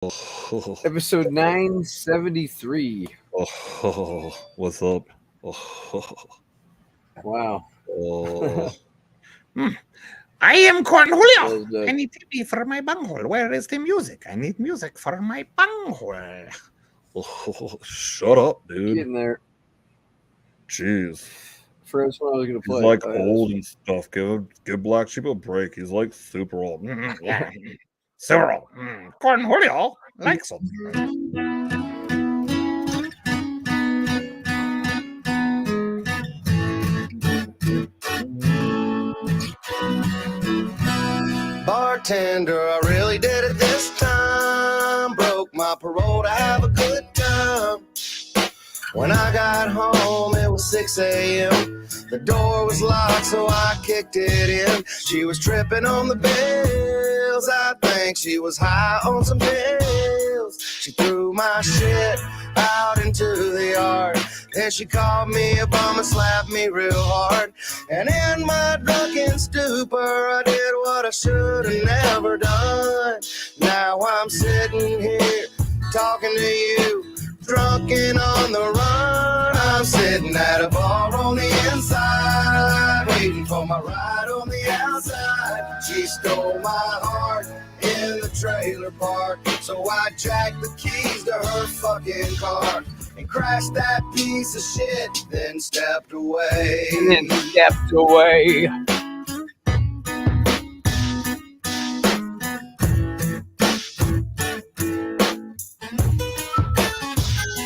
Episode 973. What's up? Wow. I am Cornholio. Well, I need TV for my bunghole. Where is the music? I need music for my bunghole. Shut up, dude. Getting there. Jeez. First one I was gonna play. He's like old and stuff. Give BlackSheep a break. He's like super old. Yeah. Cyril. Cornholio likes it. Bartender, I really did it this time. Broke my parole to have a good time. When I got home, it was 6 a.m. The door was locked, so I kicked it in. She was tripping on the bills. I think she was high on some pills. She threw my shit out into the yard. Then she called me a bum and slapped me real hard. And in my drunken stupor, I did what I should have never done. Now I'm sitting here talking to you, drunk and on the run. I'm sitting at a bar on the inside, waiting for my ride on the outside. She stole my heart in the trailer park, so I jacked the keys to her fucking car and crashed that piece of shit, then stepped away.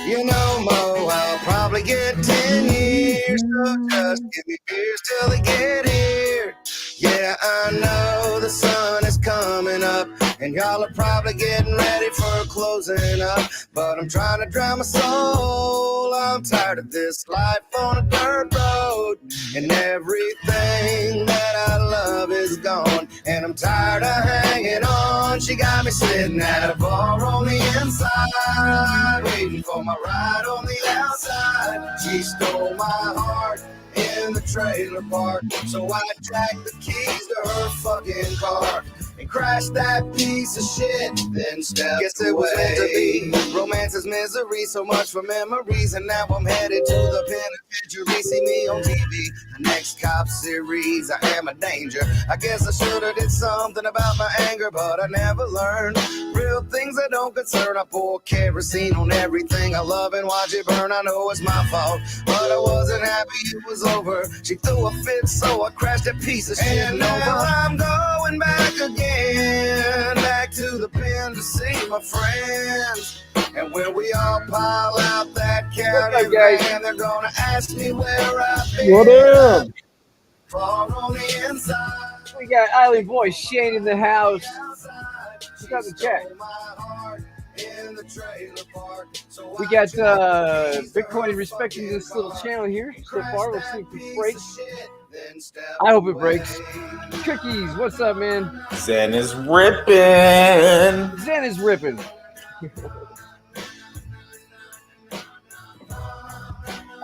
You know, Mo, I'll probably get 10 years, so just give me beers till they get here. Yeah, I know the sun is coming up, and y'all are probably getting ready for closing up. But I'm trying to drown my soul. I'm tired of this life on a dirt road, and everything that I love is gone. And I'm tired of hanging on. She got me sitting at a bar on the inside, waiting for my ride on the outside. She stole my heart in the trailer park, so I jacked the keys to her fucking car and crashed that piece of shit, then stepped Guess it was meant to be. Romance is misery, so much for memories, and now I'm headed to the penitentiary. See me on TV, the next cop series. I am a danger. I guess I should have did something about my anger, but I never learned. Real things that don't concern. I pour kerosene on everything I love and watch it burn. I know it's my fault, but I wasn't happy it was over. She threw a fit, so I crashed that piece of shit. And now I'm going back again, back to the pen to see my friends. And when we all pile out that caravan, they're gonna ask me where I've been. What up? Far on the inside. We got Island Boy Shane in the house. We got the chat. We got Bitcoin respecting this little channel here so far. We'll see if it breaks. I hope it breaks. Cookies, what's up, man? Zen is ripping. Zen is ripping.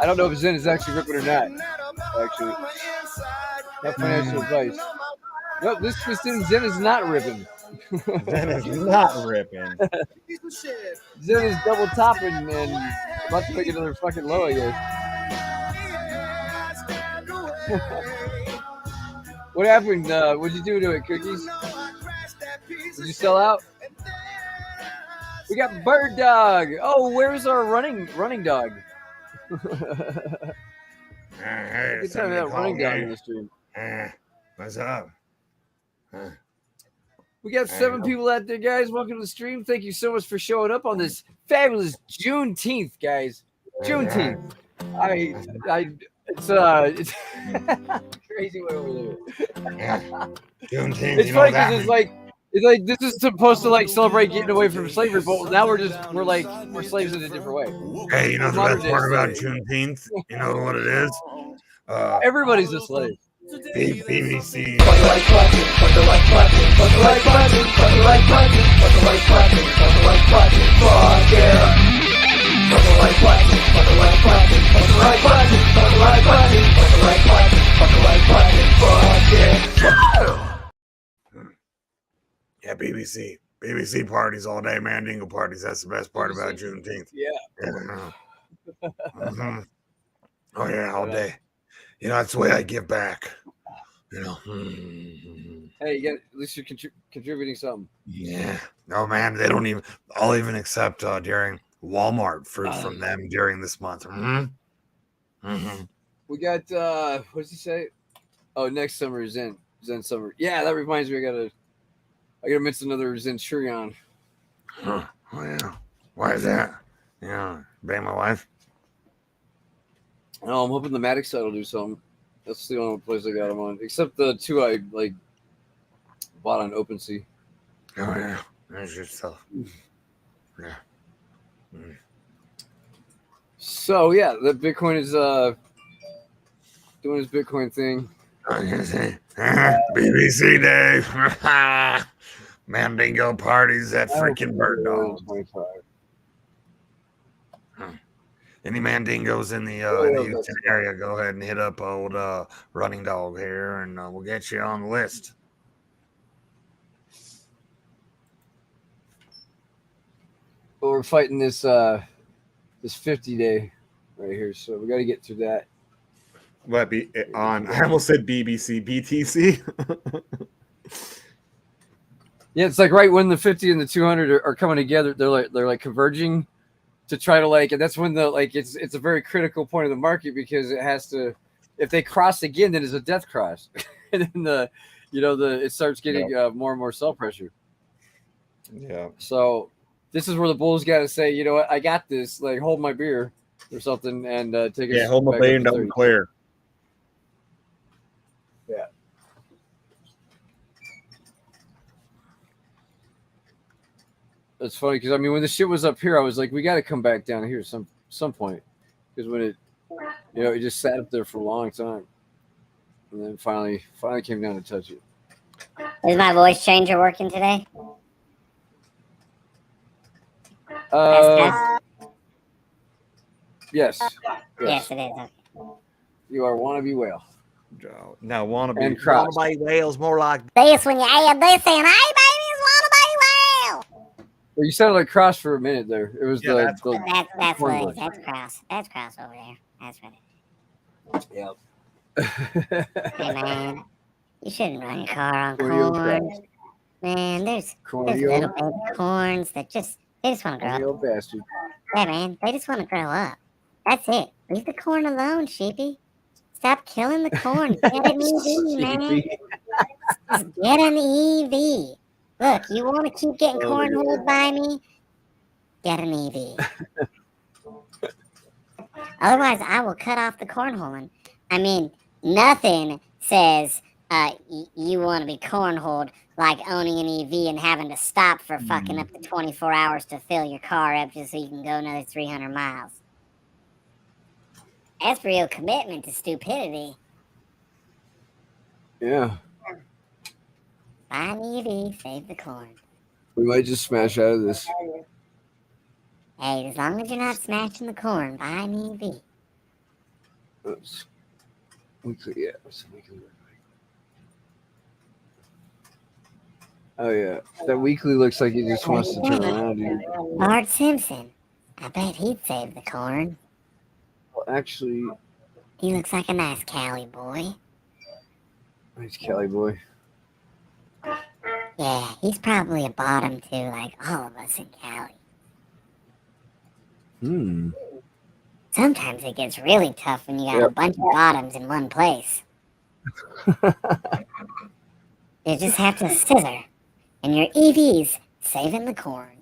I don't know if Zen is actually ripping or not. Actually, not financial advice. Nope, this Christian Zen is not ripping. Zen is not ripping. Zen is double topping and about to make another fucking low, I guess. What happened? What'd you do to it, Cookies? Did you sell out? We got Bird Dog. Oh, where's our running dog? Hey, Good time to have running dog in the stream. What's up? We got 7 people out there, guys. Welcome to the stream. Thank you so much for showing up on this fabulous Juneteenth, guys. Juneteenth. It's crazy way we live. Juneteenth. It's funny because it's like this is supposed to like celebrate getting away from slavery, but now we're slaves in a different way. Hey, you know the best part about Juneteenth? You know what it is? Everybody's a slave. BBC. Yeah, BBC. BBC parties all day, Mandingo parties. That's the best part about Juneteenth. Yeah. Mhm. Oh yeah, all day. You know, that's the way I give back. You know. Hey, you got at least you're contributing something. Yeah. No, man, they don't even. I'll even accept during Walmart fruit from them during this month. We got what does he say? Oh, next summer is Zen summer. Yeah, that reminds me. I gotta mention another Centurion. Huh. Oh yeah. Why is that? Yeah, bang my wife. Oh, I'm hoping the Matic side will do something. That's the only place I got them on, except the two I like bought on OpenSea. Oh yeah, there's your stuff. Yeah. So yeah, the Bitcoin is doing his Bitcoin thing. I was gonna say, BBC Day, Mandingo parties at freaking Bird Dog. 25. Any Mandingos in the Houston area, go ahead and hit up old Running Dog here, and we'll get you on the list. But we're fighting this 50 day right here, so we got to get through that. What be on? I almost said BBC, BTC. Yeah, it's like right when the 50 and the 200 are coming together, they're like converging to try to and that's when it's a very critical point of the market, because it has to, if they cross again, then it's a death cross, and then it starts getting more and more sell pressure. Yeah. So this is where the bulls got to say, you know what, I got this. Like, hold my beer or something, and take us. Hold my beer and don't clear. Yeah. It's funny because when the shit was up here, I was like, we got to come back down here some point, because when it, it just sat up there for a long time, and then finally came down to touch it. Is my voice changer working today? Yes. Yes, it is. Okay. You are wannabe whale. Now wannabe. And cross. Wannabe whales more like This when you add this in, hey babies, wannabe whale. Well, you sounded like Cross for a minute there. It was That's what it is. That's Cross. That's Cross over there. That's what it is. Yep. Hey man, you shouldn't run your car on corns. Man, there's little baby corns that they just want to grow up. Bastard. Yeah, man, they just want to grow up. That's it. Leave the corn alone, sheepy. Stop killing the corn. Get an EV, man. Just get an EV. Look, you want to keep getting cornholed by me? Get an EV. Otherwise, I will cut off the cornholing. Nothing says you want to be cornholed like owning an EV and having to stop for fucking up to 24 hours to fill your car up just so you can go another 300 miles. That's real commitment to stupidity. Yeah. Buy an EV, save the corn. We might just smash out of this. Hey, as long as you're not smashing the corn, buy an EV. Oops. Weekly, yeah. Oh yeah, that weekly looks like he just wants to turn around, dude. Bart Simpson. I bet he'd save the corn. Well, actually, he looks like a nice Cali boy. Nice Cali boy. Yeah, he's probably a bottom too, like all of us in Cali. Sometimes it gets really tough when you got a bunch of bottoms in one place. You just have to scissor, and your EV's saving the corn.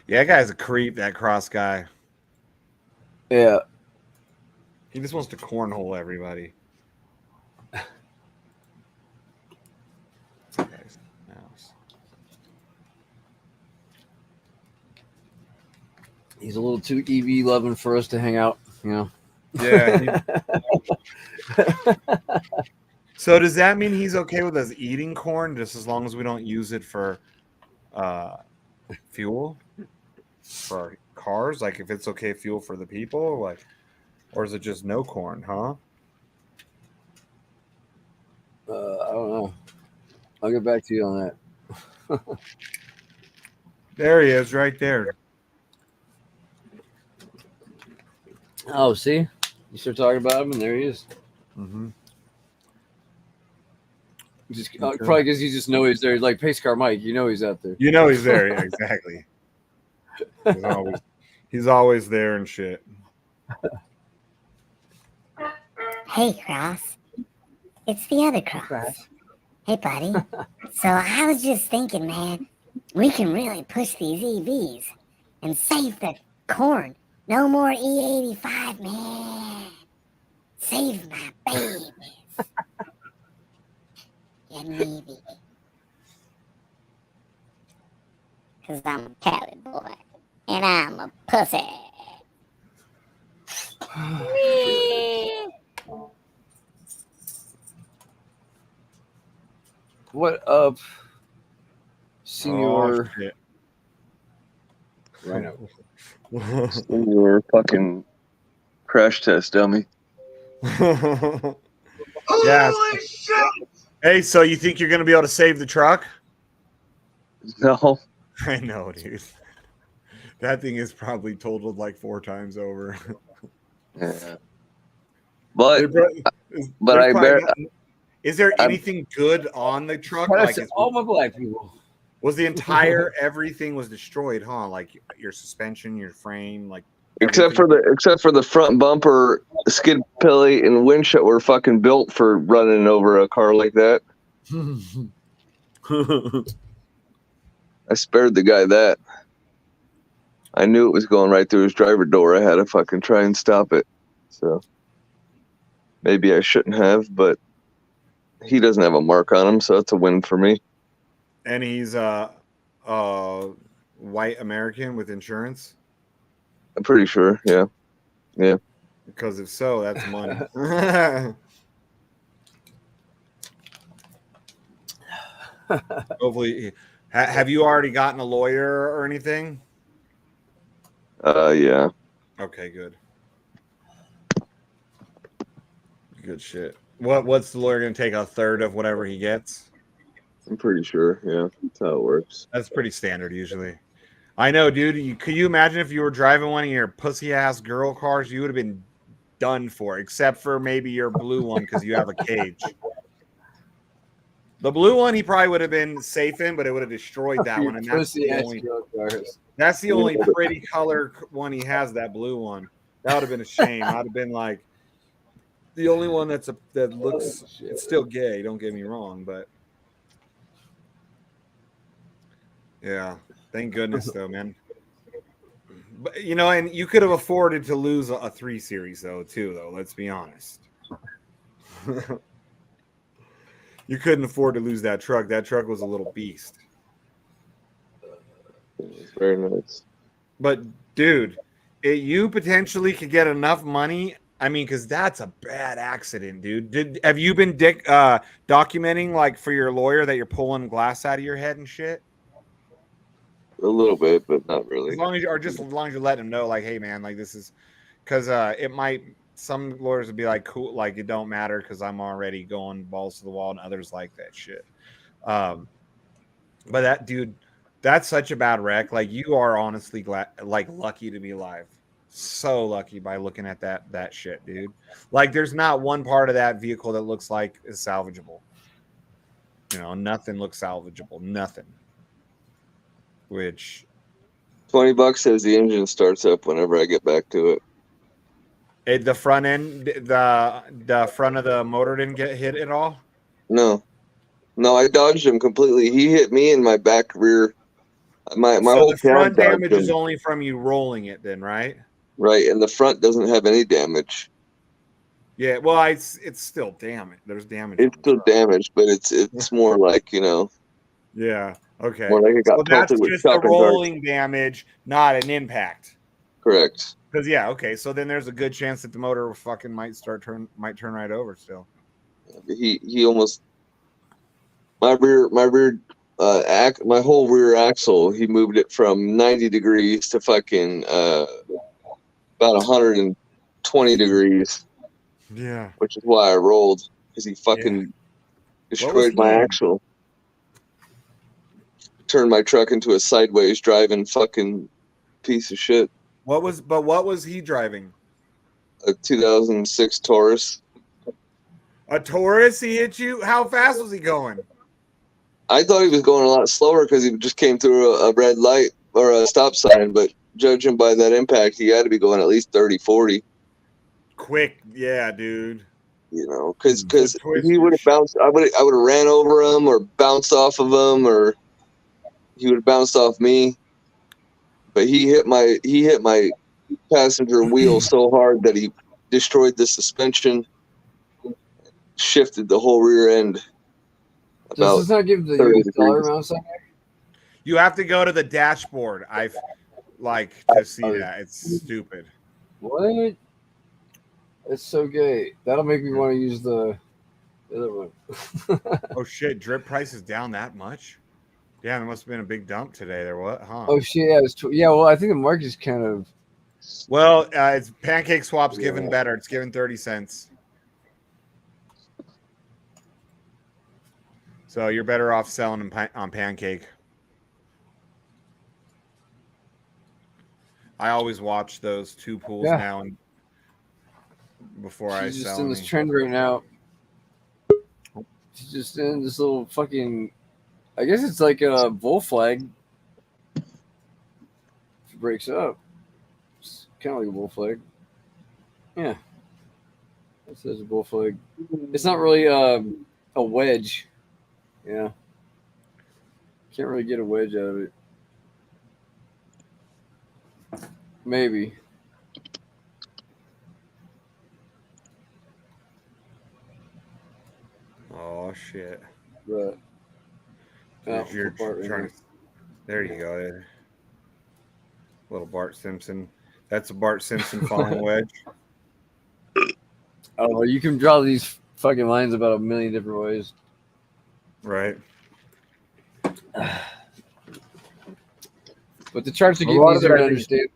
Yeah, that guy's a creep, that Cross guy. Yeah. He just wants to cornhole everybody. He's a little too EV loving for us to hang out, Yeah. So does that mean he's okay with us eating corn just as long as we don't use it for fuel for our cars? Like if it's okay fuel for the people, or is it just no corn, huh? I don't know. I'll get back to you on that. There he is, right there. Oh, see, you start talking about him, and there he is. Mm-hmm. Just probably because you just know he's there. Like Pace Car Mike, you know he's out there. You know he's there, yeah, exactly. He's always there and shit. Hey, Cross. It's the other Cross. Hey, buddy. So I was just thinking, man, we can really push these EVs and save the corn. No more E85, man. Save my babies. Get an EV. Because I'm a Cali boy. And I'm a pussy. What up, Senor? Oh, shit. Rhino. Your fucking crash test dummy. Yeah. Hey, so you think you're gonna be able to save the truck? No. I know, dude. That thing is probably totaled like 4 times over. Yeah. But I bet. Is there anything good on the truck? Like all my black people. Was the entire everything was destroyed, huh? Like your suspension, your frame, like Except for the front bumper, skid plate, and windshield were fucking built for running over a car like that. I spared the guy that. I knew it was going right through his driver door. I had to fucking try and stop it. So maybe I shouldn't have, but he doesn't have a mark on him, so that's a win for me. And he's white American with insurance? I'm pretty sure, yeah. Yeah. Because if so, that's money. Hopefully. Have you already gotten a lawyer or anything? Yeah. Okay, good. Good shit. What's the lawyer going to take, a third of whatever he gets? I'm pretty sure, yeah. That's how it works. That's pretty standard usually. I know, dude. Could you imagine if you were driving one of your pussy-ass girl cars? You would have been done for, except for maybe your blue one because you have a cage. The blue one he probably would have been safe in, but it would have destroyed that one. And that's the only pretty color one he has, that blue one. That would have been a shame. I'd have been like, the only one that looks, it's still gay, don't get me wrong, but yeah. Thank goodness, though, man. But and you could have afforded to lose a 3 Series, though. Let's be honest. You couldn't afford to lose that truck. That truck was a little beast. It's very nice. But, dude, you potentially could get enough money. I mean, because that's a bad accident, dude. Have you been documenting, like, for your lawyer that you're pulling glass out of your head and shit? A little bit, but not really. As long as you let him know, like, hey, man, like, this is because it might. Some lawyers would be like, cool, like, it don't matter because I'm already going balls to the wall, and others like that shit. But that dude, that's such a bad wreck. Like, you are honestly lucky to be alive. So lucky by looking at that shit, dude. Like, there's not one part of that vehicle that looks like is salvageable. Nothing looks salvageable. Nothing. Which $20 says the engine starts up whenever I get back to it. The front end, the front of the motor didn't get hit at all? No, I dodged him completely. He hit me in my back rear. My whole the front damage is only from you rolling it, then, right? Right, and the front doesn't have any damage. Yeah, well, it's still damaged. There's damage. It's still damaged, but it's more like Yeah. Okay. More like it got that's just the rolling damage, not an impact. Correct. Because okay. So then there's a good chance that the motor fucking might turn right over still. He almost my whole rear axle. He moved it from 90 degrees to fucking about 120 degrees. Yeah. Which is why I rolled, because he fucking Destroyed my axle. Turned my truck into a sideways driving fucking piece of shit. What was he driving? A 2006 Taurus. A Taurus? He hit you? How fast was he going? I thought he was going a lot slower because he just came through a red light or a stop sign, but judging by that impact, he had to be going at least 30, 40. Quick, yeah, dude. You know, because he would have bounced. I would have ran over him or bounced off of him, or he would have bounced off me. But he hit my passenger wheel so hard that he destroyed the suspension, shifted the whole rear end. Does this not give the US dollar amounts on there? You have to go to the dashboard. I've like to see that. It's stupid. What? It's so gay. That'll make me want to use the other one. Oh shit! Drip price is down that much. Yeah, there must have been a big dump today. There, what? Huh? Oh shit! Yeah, yeah. Well, I think the market's kind of. Well, it's Pancake Swap's giving better. It's giving 30 cents. So you're better off selling on Pancake. I always watch those two pools now and before I She's sell. just in this trend right now. She's just in this little fucking. I guess it's like a bull flag. It breaks up. It's kind of like a bull flag. Yeah. It says a bull flag. It's not really a wedge. Yeah. Can't really get a wedge out of it. Maybe. Oh shit! But you're trying to. There you go. Little Bart Simpson. That's a Bart Simpson falling wedge. Oh, you can draw these fucking lines about a million different ways. Right. But the charts are getting easier to understand.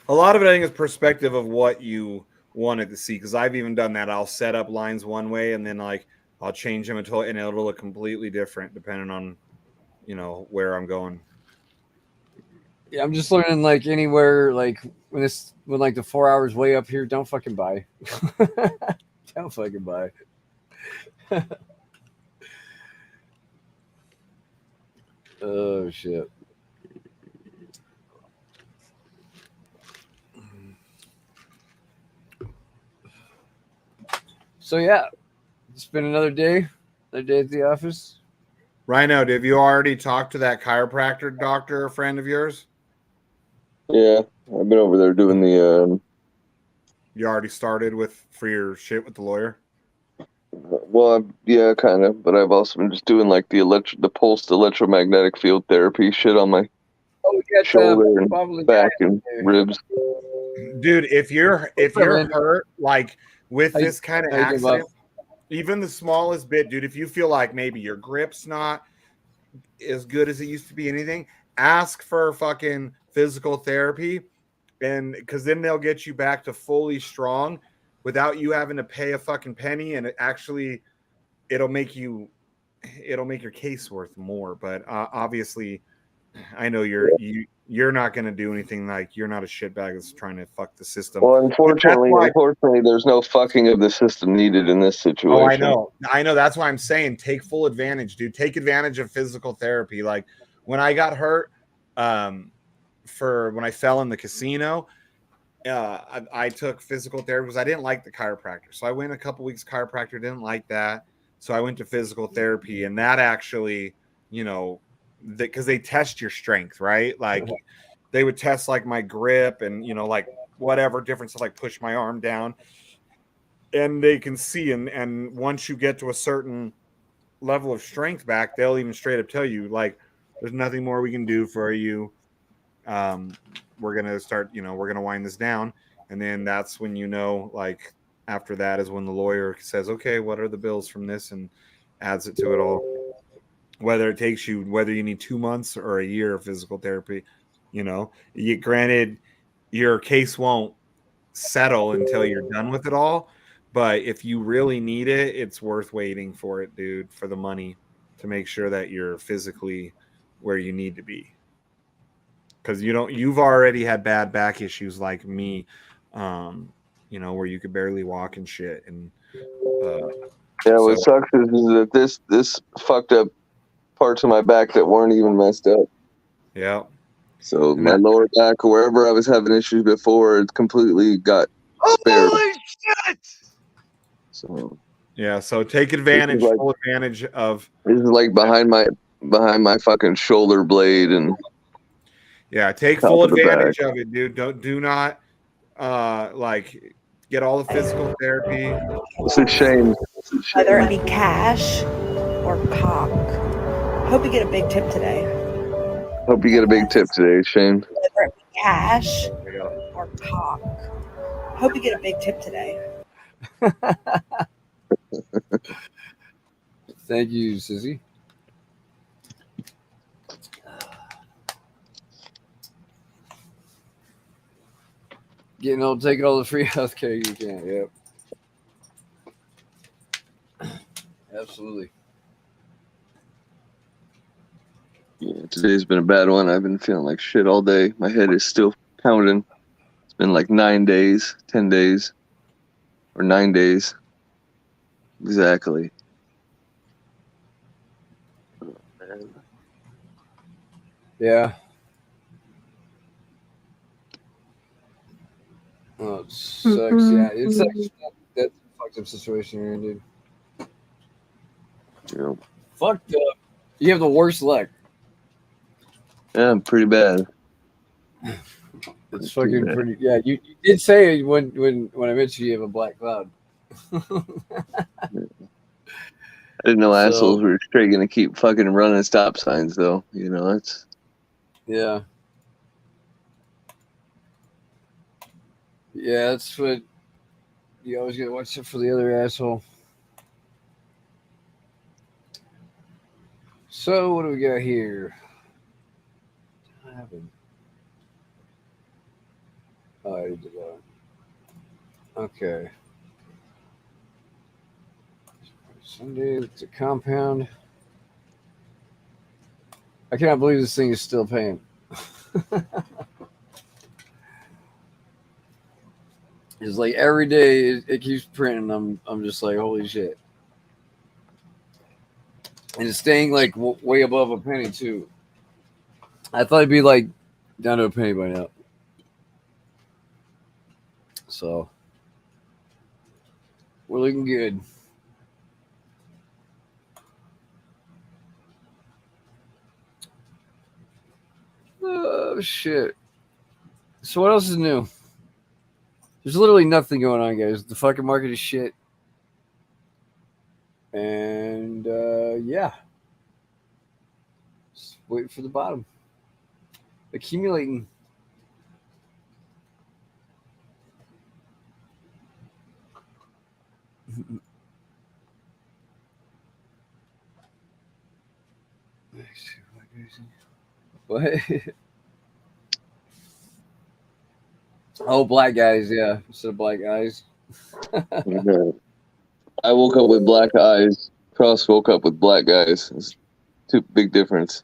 A lot of it, I think, is perspective of what you wanted to see. Because I've even done that. I'll set up lines one way, and then like I'll change them until, and it'll look completely different depending on, where I'm going. Yeah, I'm just learning like anywhere, like when like the 4 hours way up here, don't fucking buy. Don't fucking buy. Oh shit. So yeah, it's been another day at the office. Rhino, have you already talked to that chiropractor doctor, a friend of yours? Yeah, I've been over there doing the. You already started for your shit with the lawyer? Well, yeah, kind of, but I've also been just doing like the pulsed electromagnetic field therapy shit on my shoulder and back and ribs. Dude, if you're hurt, like with this kind of accident, even the smallest bit, dude, if you feel like maybe your grip's not as good as it used to be, anything, ask for fucking physical therapy, and because then they'll get you back to fully strong without you having to pay a fucking penny, and it'll make your case worth more. But obviously, I know you're not going to do anything. Like, you're not a shitbag that's trying to fuck the system. Well, unfortunately, there's no fucking of the system neaded in this situation. Oh, I know. That's why I'm saying take full advantage, dude. Take advantage of physical therapy. Like when I got hurt, when I fell in the casino, I took physical therapy because I didn't like the chiropractor. So I went a couple weeks chiropractor, didn't like that. So I went to physical therapy, and that actually, because they test your strength, right? Like they would test like my grip and, like whatever difference to like push my arm down, and they can see. And once you get to a certain level of strength back, they'll even straight up tell you like, there's nothing more we can do for you. We're going to start, we're going to wind this down. And then that's when, like after that is when the lawyer says, okay, what are the bills from this? And adds it to it all. Whether you need 2 months or a year of physical therapy, granted, your case won't settle until you're done with it all. But if you really need it, it's worth waiting for it, dude, for the money to make sure that you're physically where you need to be. Because you've already had bad back issues like me, where you could barely walk and shit. And Yeah, what so sucks is that this fucked up parts of my back that weren't even messed up. yeah. So And my that- lower back, or wherever I was having issues before, it completely got spared. Holy shit! So Yeah, so take this advantage, is like full advantage of behind my fucking shoulder blade and take top full of the back. advantage of it, dude. Do not get all the physical therapy. It's a shame. Whether it be cash or cock. Hope you get a big tip today. Hope you get a big tip today, Shane. Whether it be cash or cock. Hope you get a big tip today. Thank you, Sissy. Take all the free healthcare you can. Yep. Absolutely. Yeah, today's been a bad one. I've been feeling like shit all day. My head is still pounding. It's been like 9 days, 10 days, or 9 days. Exactly. Oh, man. Yeah. Oh, it sucks. Yeah, it sucks. That's a fucked up situation you're in, dude. Yeah. Fucked up. You have the worst luck. Yeah, pretty bad. It's fucking pretty. Yeah, you did say when I mentioned you have a black cloud. I didn't know So- assholes were straight gonna keep fucking running stop signs, though. That's Yeah. Yeah, that's what you always gotta watch out for the other asshole. So what do we got here? What happened? Oh, I did that. Okay. Sunday, it's a compound. I cannot believe this thing is still paying. It's like every day it keeps printing. I'm just like, holy shit. And it's staying like way above a penny too. I thought it'd be like down to a penny by now. So we're looking good. Oh shit. So what else is new? There's literally nothing going on, guys. The fucking market is shit. And yeah. Just waiting for the bottom. Accumulating. What? Oh, black guys, yeah. Instead of black guys. I woke up with black eyes. Cross woke up with black guys. It's too big difference.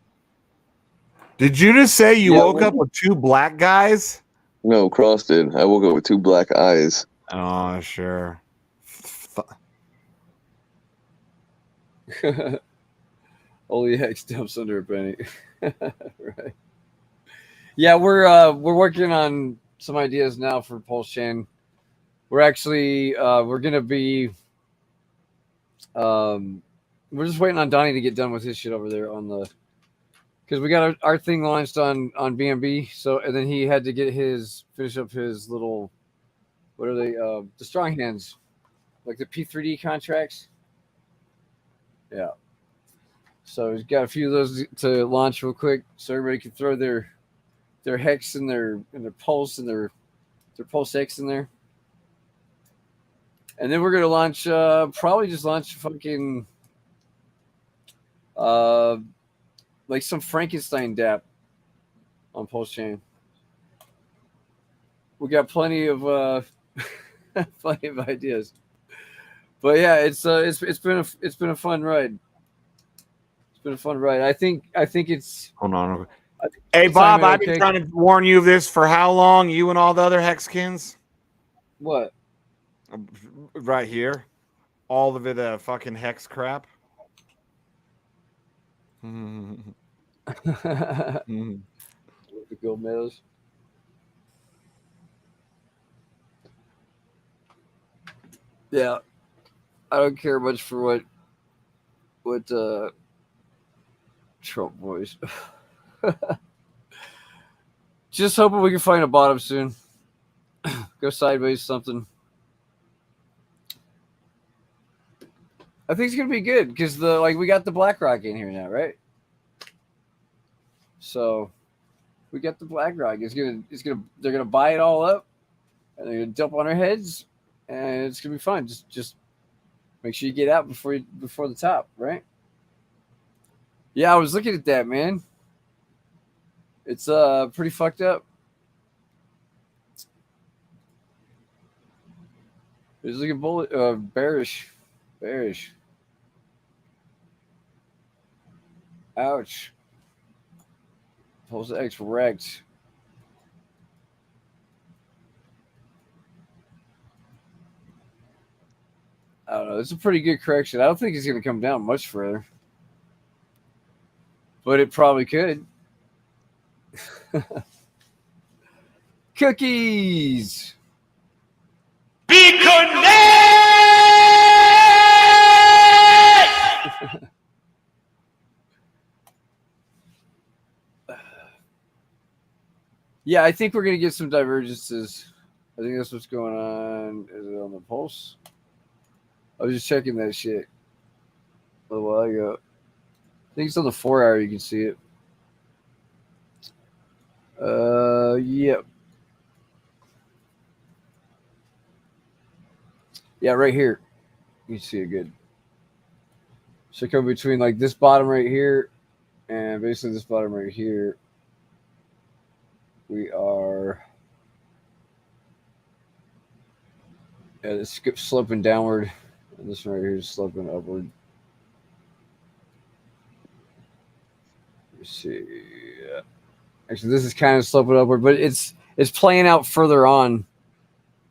Did you just say you Yeah, woke up with two black guys? No, Cross did. I woke up with two black eyes. Oh, sure. Holy heck, dumps under a penny. Right. Yeah, we're working on some ideas now for Pulse Chain. We're actually we're gonna be we're just waiting on Donnie to get done with his shit over there on the because we got our thing launched on BNB. So and then he had to get finish up his little what are they the strong hands, like the P3D contracts. Yeah. So he's got a few of those to launch real quick, so everybody can throw their hex and their pulse and their pulse X in there. And then we're gonna launch probably just launch fucking like some Frankenstein dApp on Pulse Chain. We got plenty of plenty of ideas. But yeah, it's been a fun ride. It's been a fun ride. I think it's. Hold on. I think Hey, it's Bob, timing I've been okay. trying to warn you of this for how long? You and all the other Hexkins? What? Right here. All of it fucking hex crap. The gold medals. Yeah, I don't care much for what Trump voice. Just hoping we can find a bottom soon. Go sideways something. I think it's gonna be good because we got the BlackRock in here now, right? So we got the BlackRock. They're gonna buy it all up and they're gonna dump on our heads, and it's gonna be fun. Just make sure you get out before the top, right? Yeah, I was looking at that, man. It's pretty fucked up. It's looking bearish. Ouch. Pulse X wrecked. I don't know. It's a pretty good correction. I don't think it's going to come down much further, but it probably could. Cookies. Be connected! Yeah, I think we're going to get some divergences. I think that's what's going on. Is it on the pulse? I was just checking that shit a little while ago. I think it's on the 4 hour. You can see it. Yep. Yeah, right here. You can see it good. So come between like this bottom right here and basically this bottom right here. We are it's sloping downward, and this one right here is sloping upward. Let's see. Actually, this is kind of sloping upward, but it's playing out further on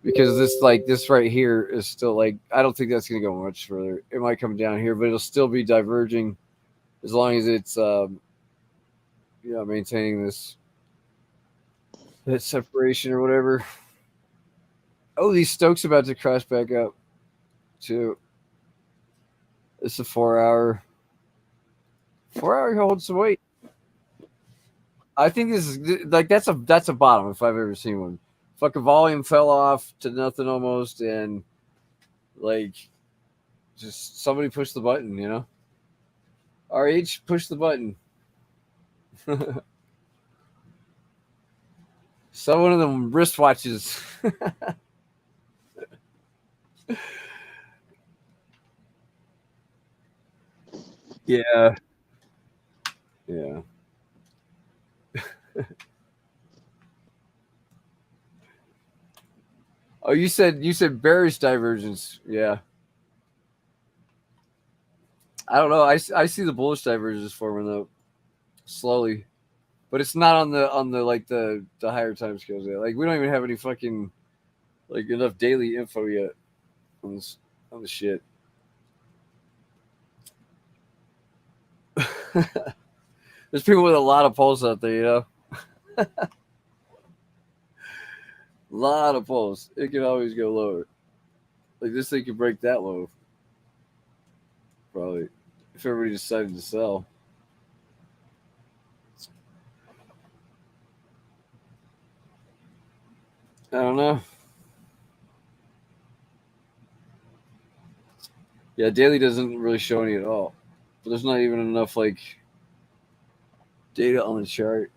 because this right here is still like I don't think that's going to go much further. It might come down here, but it'll still be diverging as long as it's maintaining that separation or whatever. Oh, these Stokes about to crash back up too. It's a 4 hour. 4 hour holds some weight. I think this is like that's a bottom if I've ever seen one. Fucking volume fell off to nothing almost, and like just somebody pushed the button, you know. RH push the button. So one of them wristwatches. Yeah. Yeah. Oh, you said bearish divergence. Yeah. I don't know. I see the bullish divergence forming though, slowly, but it's not on the like the higher time scales yet. Like we don't even have any fucking like enough daily info yet on this on the shit. There's people with a lot of pulse out there, you know. A lot of pulse. It can always go lower. Like this thing could break that low. Probably. If everybody decided to sell. I don't know. Yeah, daily doesn't really show any at all. But there's not even enough like data on the chart.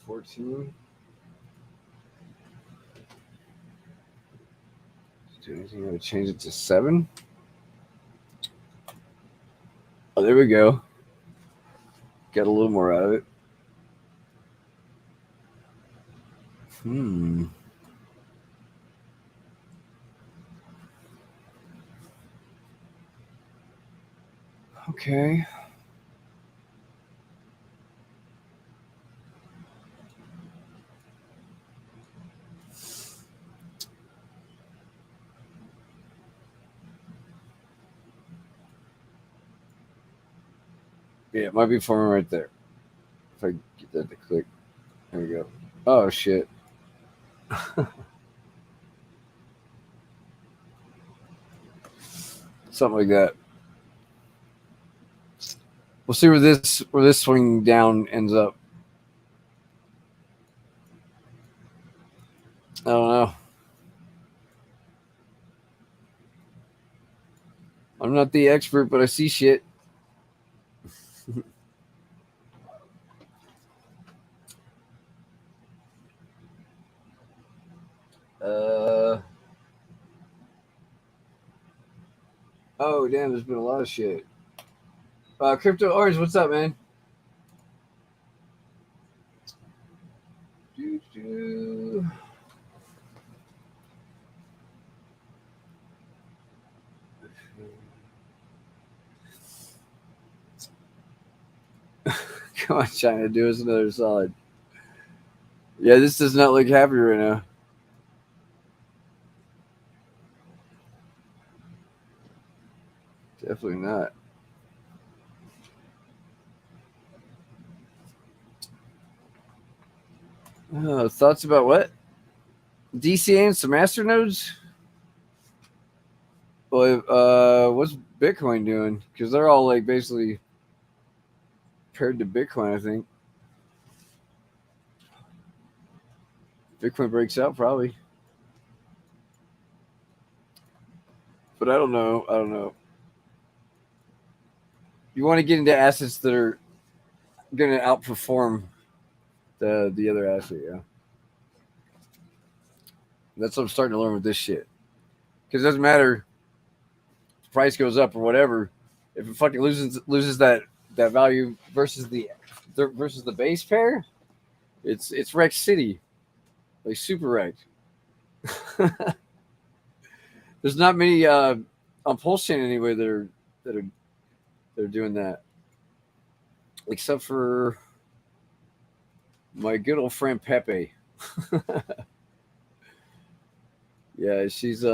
14. Do anything? I'm gonna change it to 7. Oh, there we go. Got a little more out of it. Okay. Yeah, it might be forming right there. If I get that to click. There we go. Oh, shit. Something like that. We'll see where this swing down ends up. I don't know. I'm not the expert, but I see shit. Oh, damn, there's been a lot of shit. Crypto Orange, what's up, man? Doo-doo. Come on, China, do us another solid. Yeah, this does not look happy right now. Definitely not. Thoughts about what? DCA and some master nodes? Well, what's Bitcoin doing? Because they're all like basically paired to Bitcoin, I think. Bitcoin breaks out probably. But I don't know. You want to get into assets that are going to outperform the other asset, yeah. That's what I'm starting to learn with this shit. Because it doesn't matter if the price goes up or whatever. If it fucking loses that value versus the base pair, it's wrecked city, like super wrecked. There's not many on Pulse Chain anyway that are doing that, except for my good old friend Pepe. Yeah, she's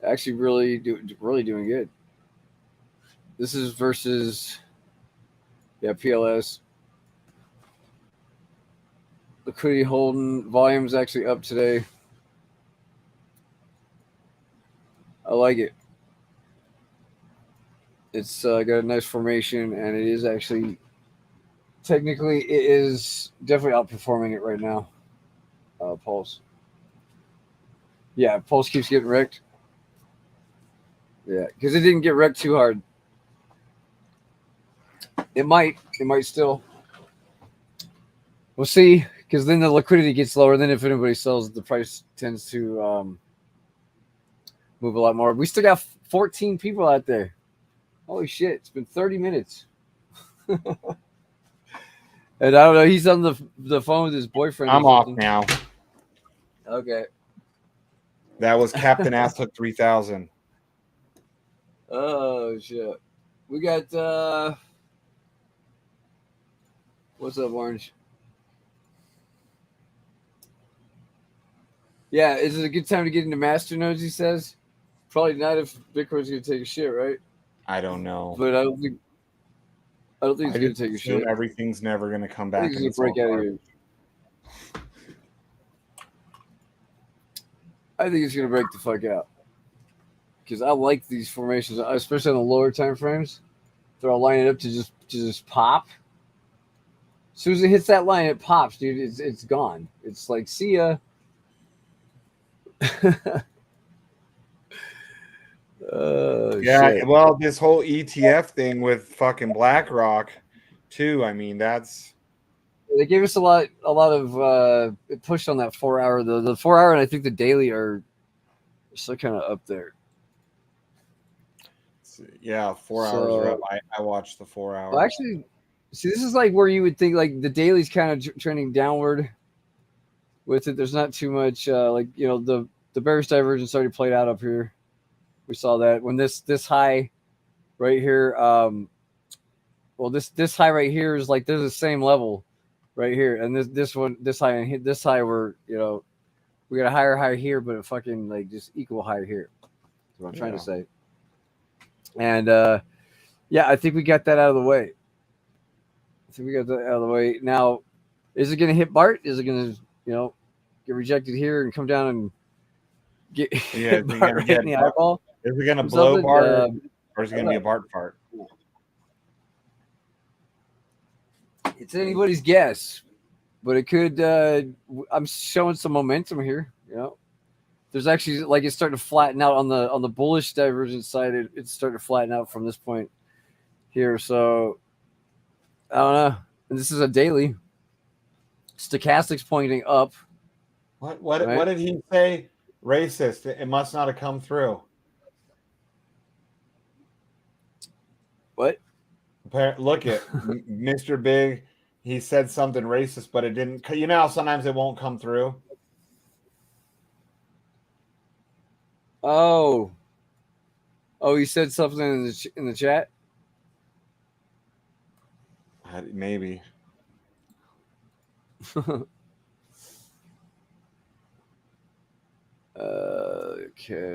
actually really doing good. This is versus PLS. Liquidity holding volume's actually up today. I like it. It's got a nice formation, and it is actually technically it is definitely outperforming it right now. Pulse. Yeah, Pulse keeps getting wrecked. Yeah, because it didn't get wrecked too hard. It might still. We'll see, because then the liquidity gets lower. Then if anybody sells, the price tends to move a lot more. We still got 14 people out there. Holy shit, it's been 30 minutes. And I don't know, he's on the phone with his boyfriend. I'm off now. Okay. That was Captain Asshook 3000. Oh shit. We got what's up, Orange? Yeah, is it a good time to get into master nodes, he says? Probably not if Bitcoin's gonna take a shit, right? I don't know. But I don't think it's gonna take a shit. Everything's never gonna come I back. think it's gonna break out of here. I think it's gonna break the fuck out. Because I like these formations, especially on the lower time frames. They're all lining up to just pop. As soon as it hits that line, it pops, dude. It's gone. It's like, see ya. Yeah, shit. well, this whole ETF thing with fucking BlackRock, too. I mean, that's They gave us a lot of it pushed on that 4 hour. The 4 hour and I think the daily are still kind of up there. 4 hours are up. I watched the 4 hour. Well, actually, see, this is like where you would think like the daily's kind of trending downward with it. There's not too much the bearish divergence already played out up here. We saw that when this high right here. Well, this high right here is like there's the same level right here, and this high and this high we're we got a higher high here, but a fucking like just equal high here. That's what I'm trying to say. And yeah, I think we got that out of the way. I think we got that out of the way. Now, is it going to hit Bart? Is it going to get rejected here and come down and get hit Bart right in the eyeball? Is it going to blow Bart, or is it going to be a Bart fart? It's anybody's guess, but it could. I'm showing some momentum here. There's actually like it's starting to flatten out on the bullish divergence side. It's starting to flatten out from this point here. So I don't know. And this is a daily. Stochastic's pointing up. What did he say? Racist. It must not have come through. What? Look at Mr. Big. He said something racist, but it didn't. You know how sometimes it won't come through? Oh, he said something in the chat? Maybe. Okay,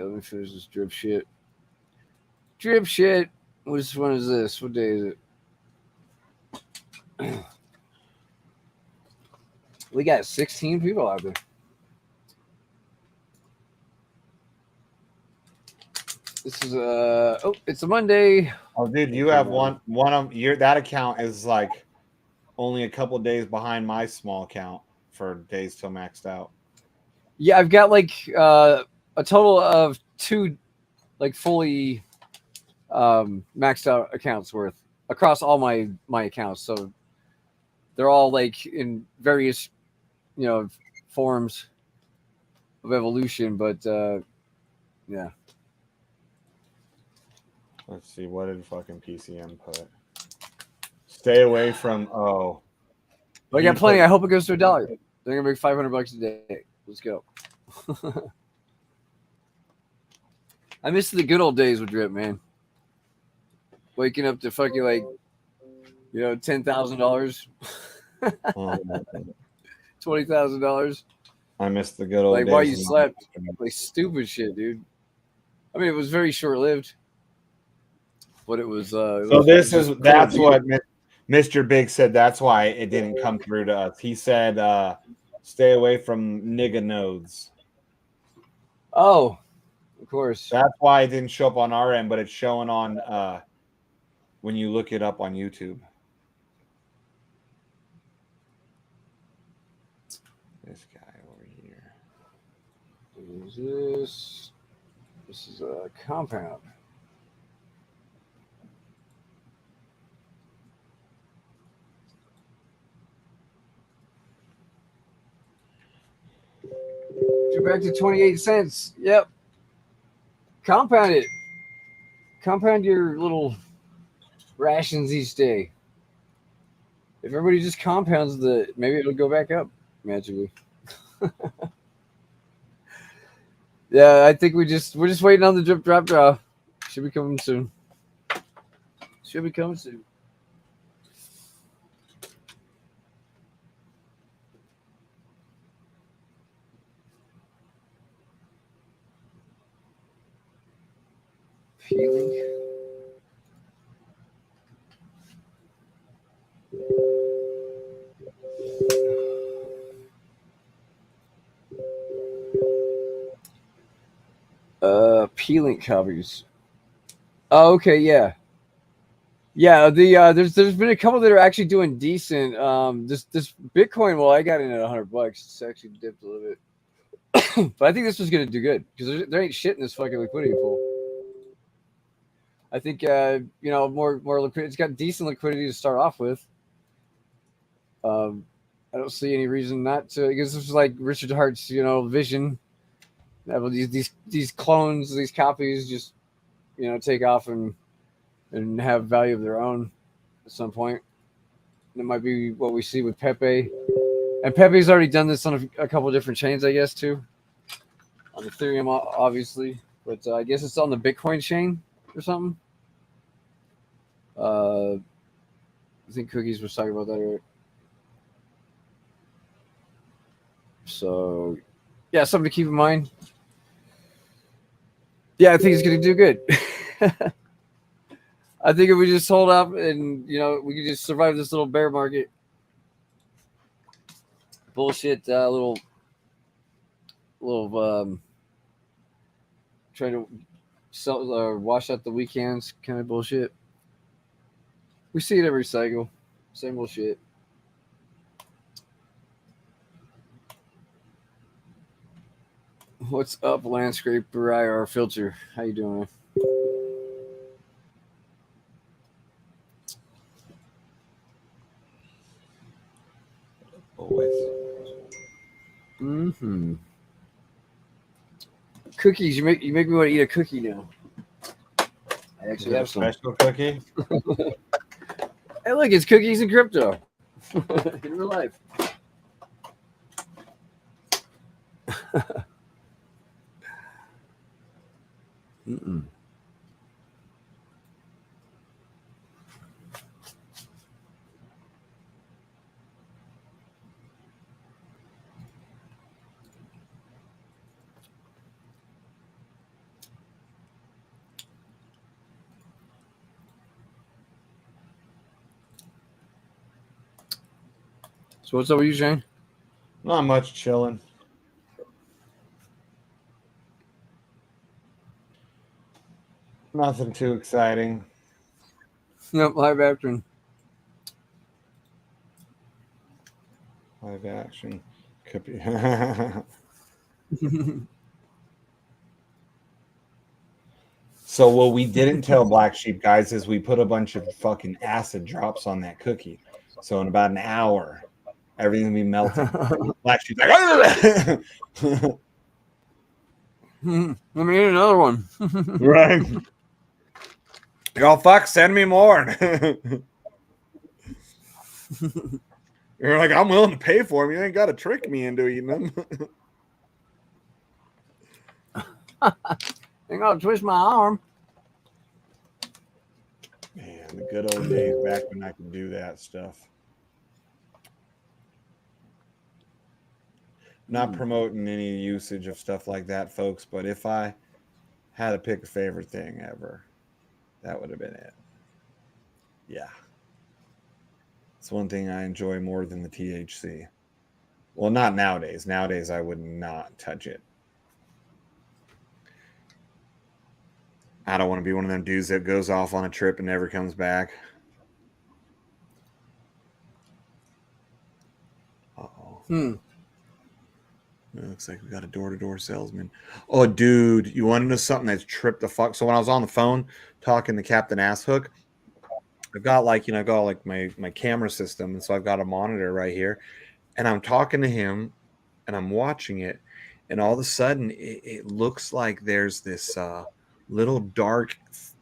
let me finish this drip shit. Drip shit. Which one is this? What day is it? We got 16 people out there. This is it's a Monday. Oh, dude, you have one of your that account is like only a couple of days behind my small account for days till maxed out. Yeah, I've got like a total of 2 like fully maxed out accounts worth across all my accounts. So they're all like in various forms of evolution, but yeah. Let's see, what did fucking PCM put? Stay away from I got plenty. I hope it goes to $1. They're gonna make $500 a day. Let's go. I miss the good old days with drip, man. Waking up to fucking like $10,000, $20,000. I miss the good old days. Like while you slept, like stupid shit, dude. I mean, it was very short lived, but it was. So that's what Mr. Big said. That's why it didn't come through to us. He said, "Stay away from nigga nodes." Oh, of course. That's why it didn't show up on our end, but it's showing on when you look it up on YouTube. This guy over here. What is this? This is a compound. You're back to 28 cents. Yep. Compound it. Compound your little rations each day. If everybody just compounds maybe it'll go back up magically. Yeah, I think we're just waiting on the drip drop draw. Should be coming soon. Peeling. Peeling copies. Oh, okay, yeah. There's been a couple that are actually doing decent. This Bitcoin, well, I got in at $100. It's actually dipped a little bit, but I think this was gonna do good because there ain't shit in this fucking liquidity pool. I think more liquidity. It's got decent liquidity to start off with. I don't see any reason not to, because this is like Richard Hart's vision. These clones, these copies, just take off and have value of their own at some point. And it might be what we see with Pepe, and Pepe's already done this on a couple of different chains, I guess, too. On Ethereum, obviously, but I guess it's on the Bitcoin chain or something. I think Cookies was talking about that earlier. So, yeah, something to keep in mind. Yeah, I think he's going to do good. I think if we just hold up and, you know, we can just survive this little bear market. Bullshit, little trying to sell or wash out the weekends kind of bullshit. We see it every cycle. Same bullshit. What's up, Landscaper IR Filter? How you doing? Boys. Mm-hmm. Cookies, you make me want to eat a cookie now. I actually have some. Special cookie? Hey, look, it's cookies and crypto in real life. Mm-mm. So what's up with you, Shane? Not much, chilling. Nothing too exciting. Nope, live action. Live action. Could be. So what we didn't tell Black Sheep guys is we put a bunch of fucking acid drops on that cookie. So in about an hour, everything will be melted. Black Sheep's like, let me eat another one. right. Oh fuck, send me more. You're like, I'm willing to pay for them. You ain't got to trick me into eating them. They gotta twist my arm. Man, the good old days back when I could do that stuff. Not promoting any usage of stuff like that, folks, but if I had to pick a favorite thing ever, that would have been it. Yeah. It's one thing I enjoy more than the THC. Well, not nowadays. Nowadays, I would not touch it. I don't want to be one of them dudes that goes off on a trip and never comes back. Uh-oh. It looks like we got a door-to-door salesman. Oh, dude, you want to know something that's tripped the fuck? So when I was on the phone talking to Captain Asshook, I've got like, you know, I got like my camera system, and so I've got a monitor right here, and I'm talking to him, and I'm watching it, and all of a sudden it looks like there's this little dark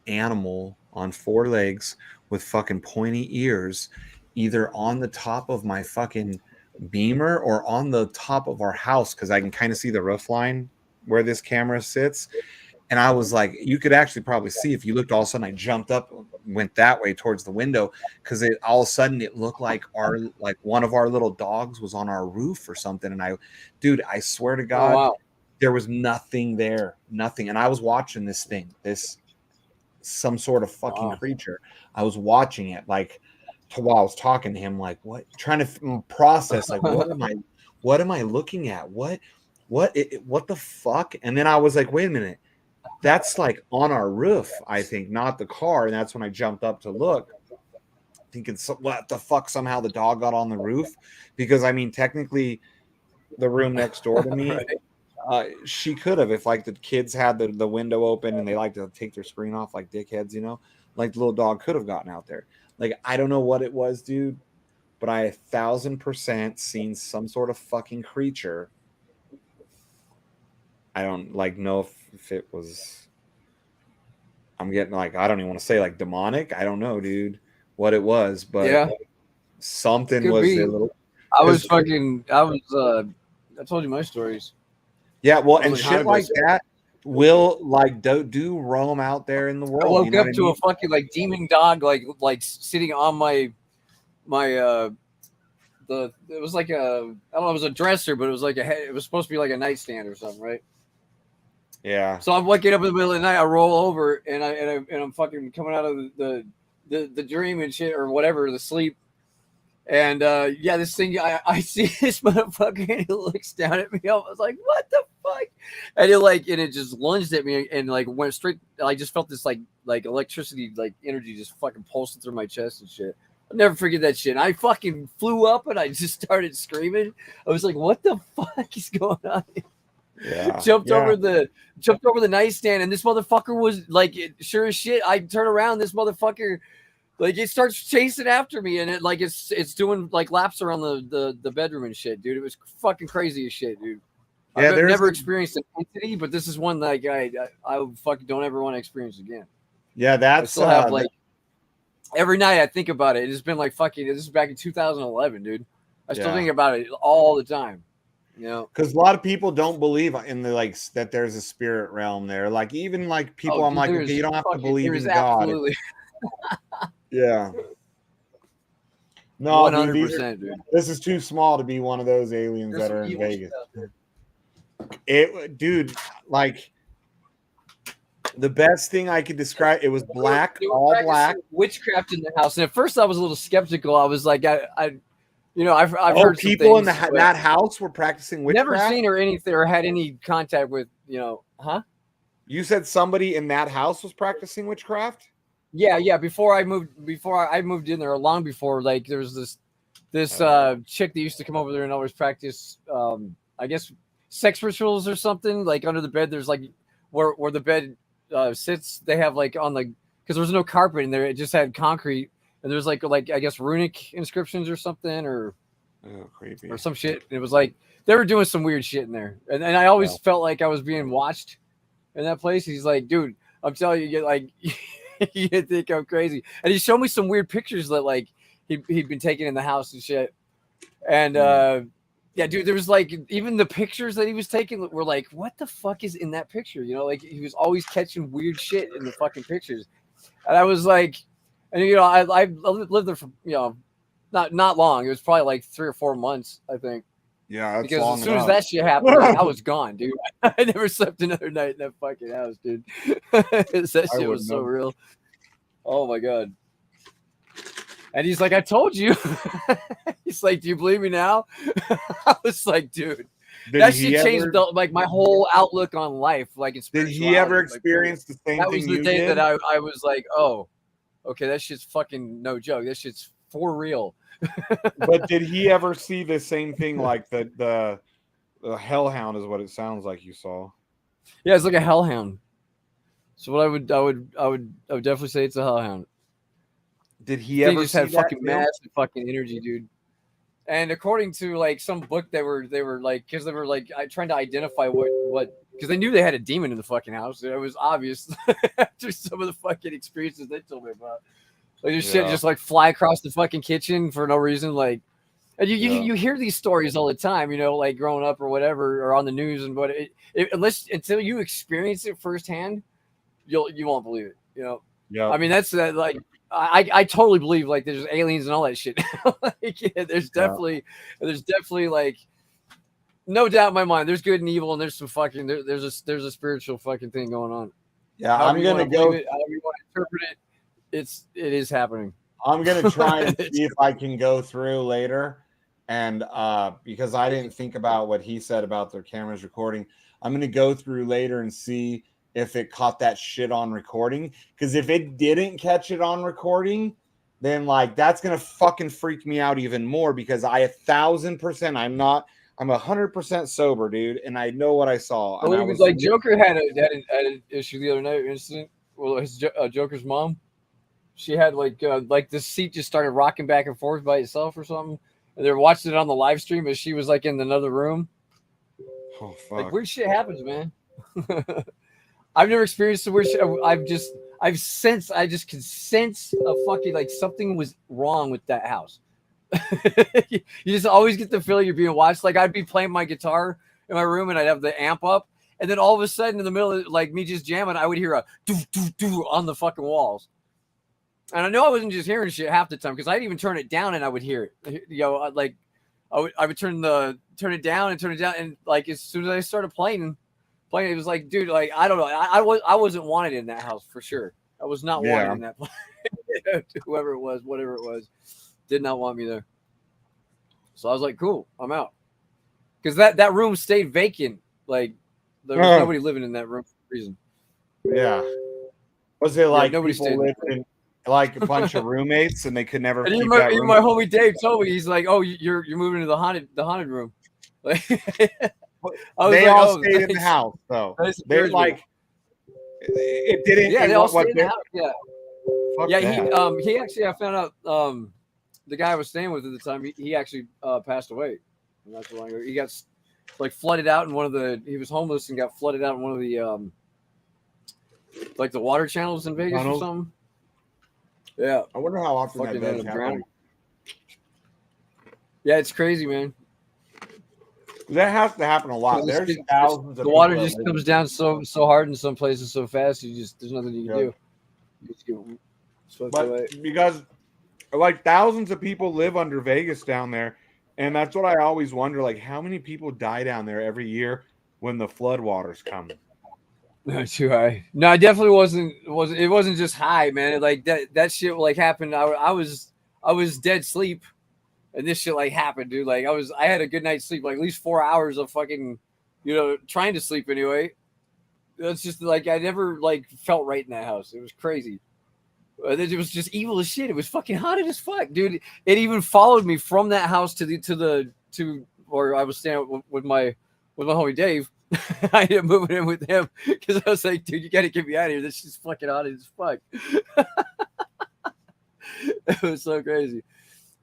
animal on 4 legs with fucking pointy ears, either on the top of my fucking Beamer or on the top of our house, because I can kind of see the roof line where this camera sits. And I was like, you could actually probably see if you looked. All of a sudden I jumped up, went that way towards the window, because it all of a sudden it looked like one of our little dogs was on our roof or something. And I swear to God, wow. There was nothing there, nothing. And I was watching this thing, some sort of fucking creature. I was watching it like while I was talking to him, like what, trying to process, like what am I looking at? What the fuck? And then I was like, wait a minute, that's like on our roof, I think, not the car. And that's when I jumped up to look, thinking, what the fuck? Somehow the dog got on the roof, because I mean, technically, the room next door to me. Right. She could have, if like the kids had the window open and they like to take their screen off like dickheads, you know, like the little dog could have gotten out there. Like, I don't know what it was, dude, but I 1,000% seen some sort of fucking creature. I don't like know if it was, I'm getting like, I don't even want to say like demonic. I don't know, dude, what it was, but yeah, something could was be. a little. I told you my stories. Yeah, well, and shit like that, will like do roam out there in the world. I woke you know up what I to mean? a fucking like demon dog like sitting on my it was like I don't know, it was a dresser, but it was like it was supposed to be like a nightstand or something, right? Yeah. So I'm waking up in the middle of the night, I roll over and I'm fucking coming out of the dream and shit or whatever, the sleep. And yeah, this thing I see this motherfucker and he looks down at me. I was like, what the fuck? And it just lunged at me and like went straight. I just felt this like electricity, like energy just fucking pulsing through my chest and shit. I'll never forget that shit. I fucking flew up and I just started screaming. I was like, what the fuck is going on? Yeah. Jumped over the nightstand and this motherfucker was like, sure as shit. I turn around, this motherfucker. Like it starts chasing after me, and it's doing like laps around the bedroom and shit, dude. It was fucking crazy as shit, dude. Yeah, I've never experienced an entity, but this is one that I fucking don't ever want to experience again. Yeah, I that's still have like every night I think about it. It's been like fucking. This is back in 2011, dude. I still think about it all the time. You know, because a lot of people don't believe in the like that there's a spirit realm there. Like even like people, I'm like, okay, you don't have to believe in God. Absolutely. Yeah. No, 100%, dude. This is too small to be one of those aliens that are in Vegas. Dude, like the best thing I could describe, it was black, all black. Witchcraft in the house, and at first I was a little skeptical. I was like, I've heard people in that house were practicing witchcraft. Never seen or anything or had any contact with, huh? You said somebody in that house was practicing witchcraft? Yeah. Before I moved in there, long before, like there was this chick that used to come over there and always practice, I guess sex rituals or something. Like under the bed, there's like where the bed sits. They have like on the because there was no carpet in there. It just had concrete, and there's like I guess runic inscriptions or something or creepy or some shit. It was like they were doing some weird shit in there, and I always felt like I was being watched in that place. He's like, dude, I'm telling you, you get like. You think I'm crazy, and he showed me some weird pictures that like he'd been taking in the house and shit. And yeah, dude, there was like even the pictures that he was taking were like, what the fuck is in that picture? You know, like he was always catching weird shit in the fucking pictures, and I was like, and I lived there for not long. It was probably like 3 or 4 months, I think. Yeah, because as soon as that shit happened, I was gone, dude. I never slept another night in that fucking house, dude. That shit was so real. Oh my god. And he's like, I told you. He's like, do you believe me now? I was like, dude, that shit changed like my whole outlook on life. Like, did he ever experience the same thing? That was the day that I was like, oh, okay, that shit's fucking no joke. That shit's for real. But did he ever see the same thing? Like the hellhound is what it sounds like you saw. Yeah, it's like a hellhound. So what I would definitely say it's a hellhound. Did he ever just see had that fucking massive fucking energy, dude? And according to like some book, they were like because they were like trying to identify what because they knew they had a demon in the fucking house. It was obvious after some of the fucking experiences they told me about. Like this shit just like fly across the fucking kitchen for no reason. Like, and you hear these stories all the time, like growing up or whatever, or on the news and what. Until you experience it firsthand, you won't believe it. Yeah. I mean, that's like I totally believe like there's aliens and all that shit. Like, there's definitely like no doubt in my mind. There's good and evil, and there's some fucking there's a spiritual fucking thing going on. Yeah, I'm gonna go. However you want to interpret it. It is happening. I'm gonna try and see if I can go through later, and because I didn't think about what he said about their cameras recording, I'm gonna go through later and see if it caught that shit on recording. Because if it didn't catch it on recording, then like that's gonna fucking freak me out even more. Because I 1,000%, I'm 100% sober, dude, and I know what I saw. Well, it was like Joker had an issue the other night, incident. Well, his Joker's mom. She had like the seat just started rocking back and forth by itself or something, and they were watching it on the live stream as she was like in another room. Oh fuck! Like weird shit happens, man. I've never experienced the weird shit. I just could sense a fucking like something was wrong with that house. You just always get the feeling you're being watched. Like I'd be playing my guitar in my room and I'd have the amp up, And then all of a sudden, in the middle of like me just jamming, I would hear a doo doo doo on the fucking walls. And I know I wasn't just hearing shit half the time because I'd even turn it down and I would hear it. You know, like I would turn it down, and like as soon as I started playing, it was like, dude, like I don't know, I wasn't wanted in that house for sure. I was not wanted in that place. Whoever it was, whatever it was, did not want me there. So I was like, cool, I'm out. Because that room stayed vacant. Like there was nobody living in that room for a reason. Yeah. Was it like nobody people stayed lived in like a bunch of roommates and they could never And keep even that room? my homie Dave told me, he's like, "Oh, you're moving to the haunted room." Like, they all stayed in the house though. They like it didn't. Yeah, it, they all what, stayed in the house. Yeah. Fuck Yeah, that. he actually, I found out the guy I was staying with at the time, he actually passed away. And that's long ago. He got like flooded out in one of the. He was homeless and got flooded out in one of the like the water channels in Vegas or something. Yeah, I wonder how often fucking that does happen. Yeah, it's crazy, man. That has to happen a lot. There's thousands of the water people just comes down so hard in some places so fast. There's nothing you can do. You just get swept away. Because like thousands of people live under Vegas down there, and that's what I always wonder. Like, how many people die down there every year when the flood waters come? Not too high. No, I definitely wasn't. It wasn't just high, man. Like that shit like happened. I was dead sleep, and this shit like happened, dude. Like I had a good night's sleep, like at least 4 hours of fucking, trying to sleep anyway. It's just like I never like felt right in that house. It was crazy. It was just evil as shit. It was fucking haunted as fuck, dude. It even followed me from that house to where I was staying with my homie Dave. I ended up moving in with him because I was like, dude, you got to get me out of here. This shit's fucking haunted as fuck. It was so crazy.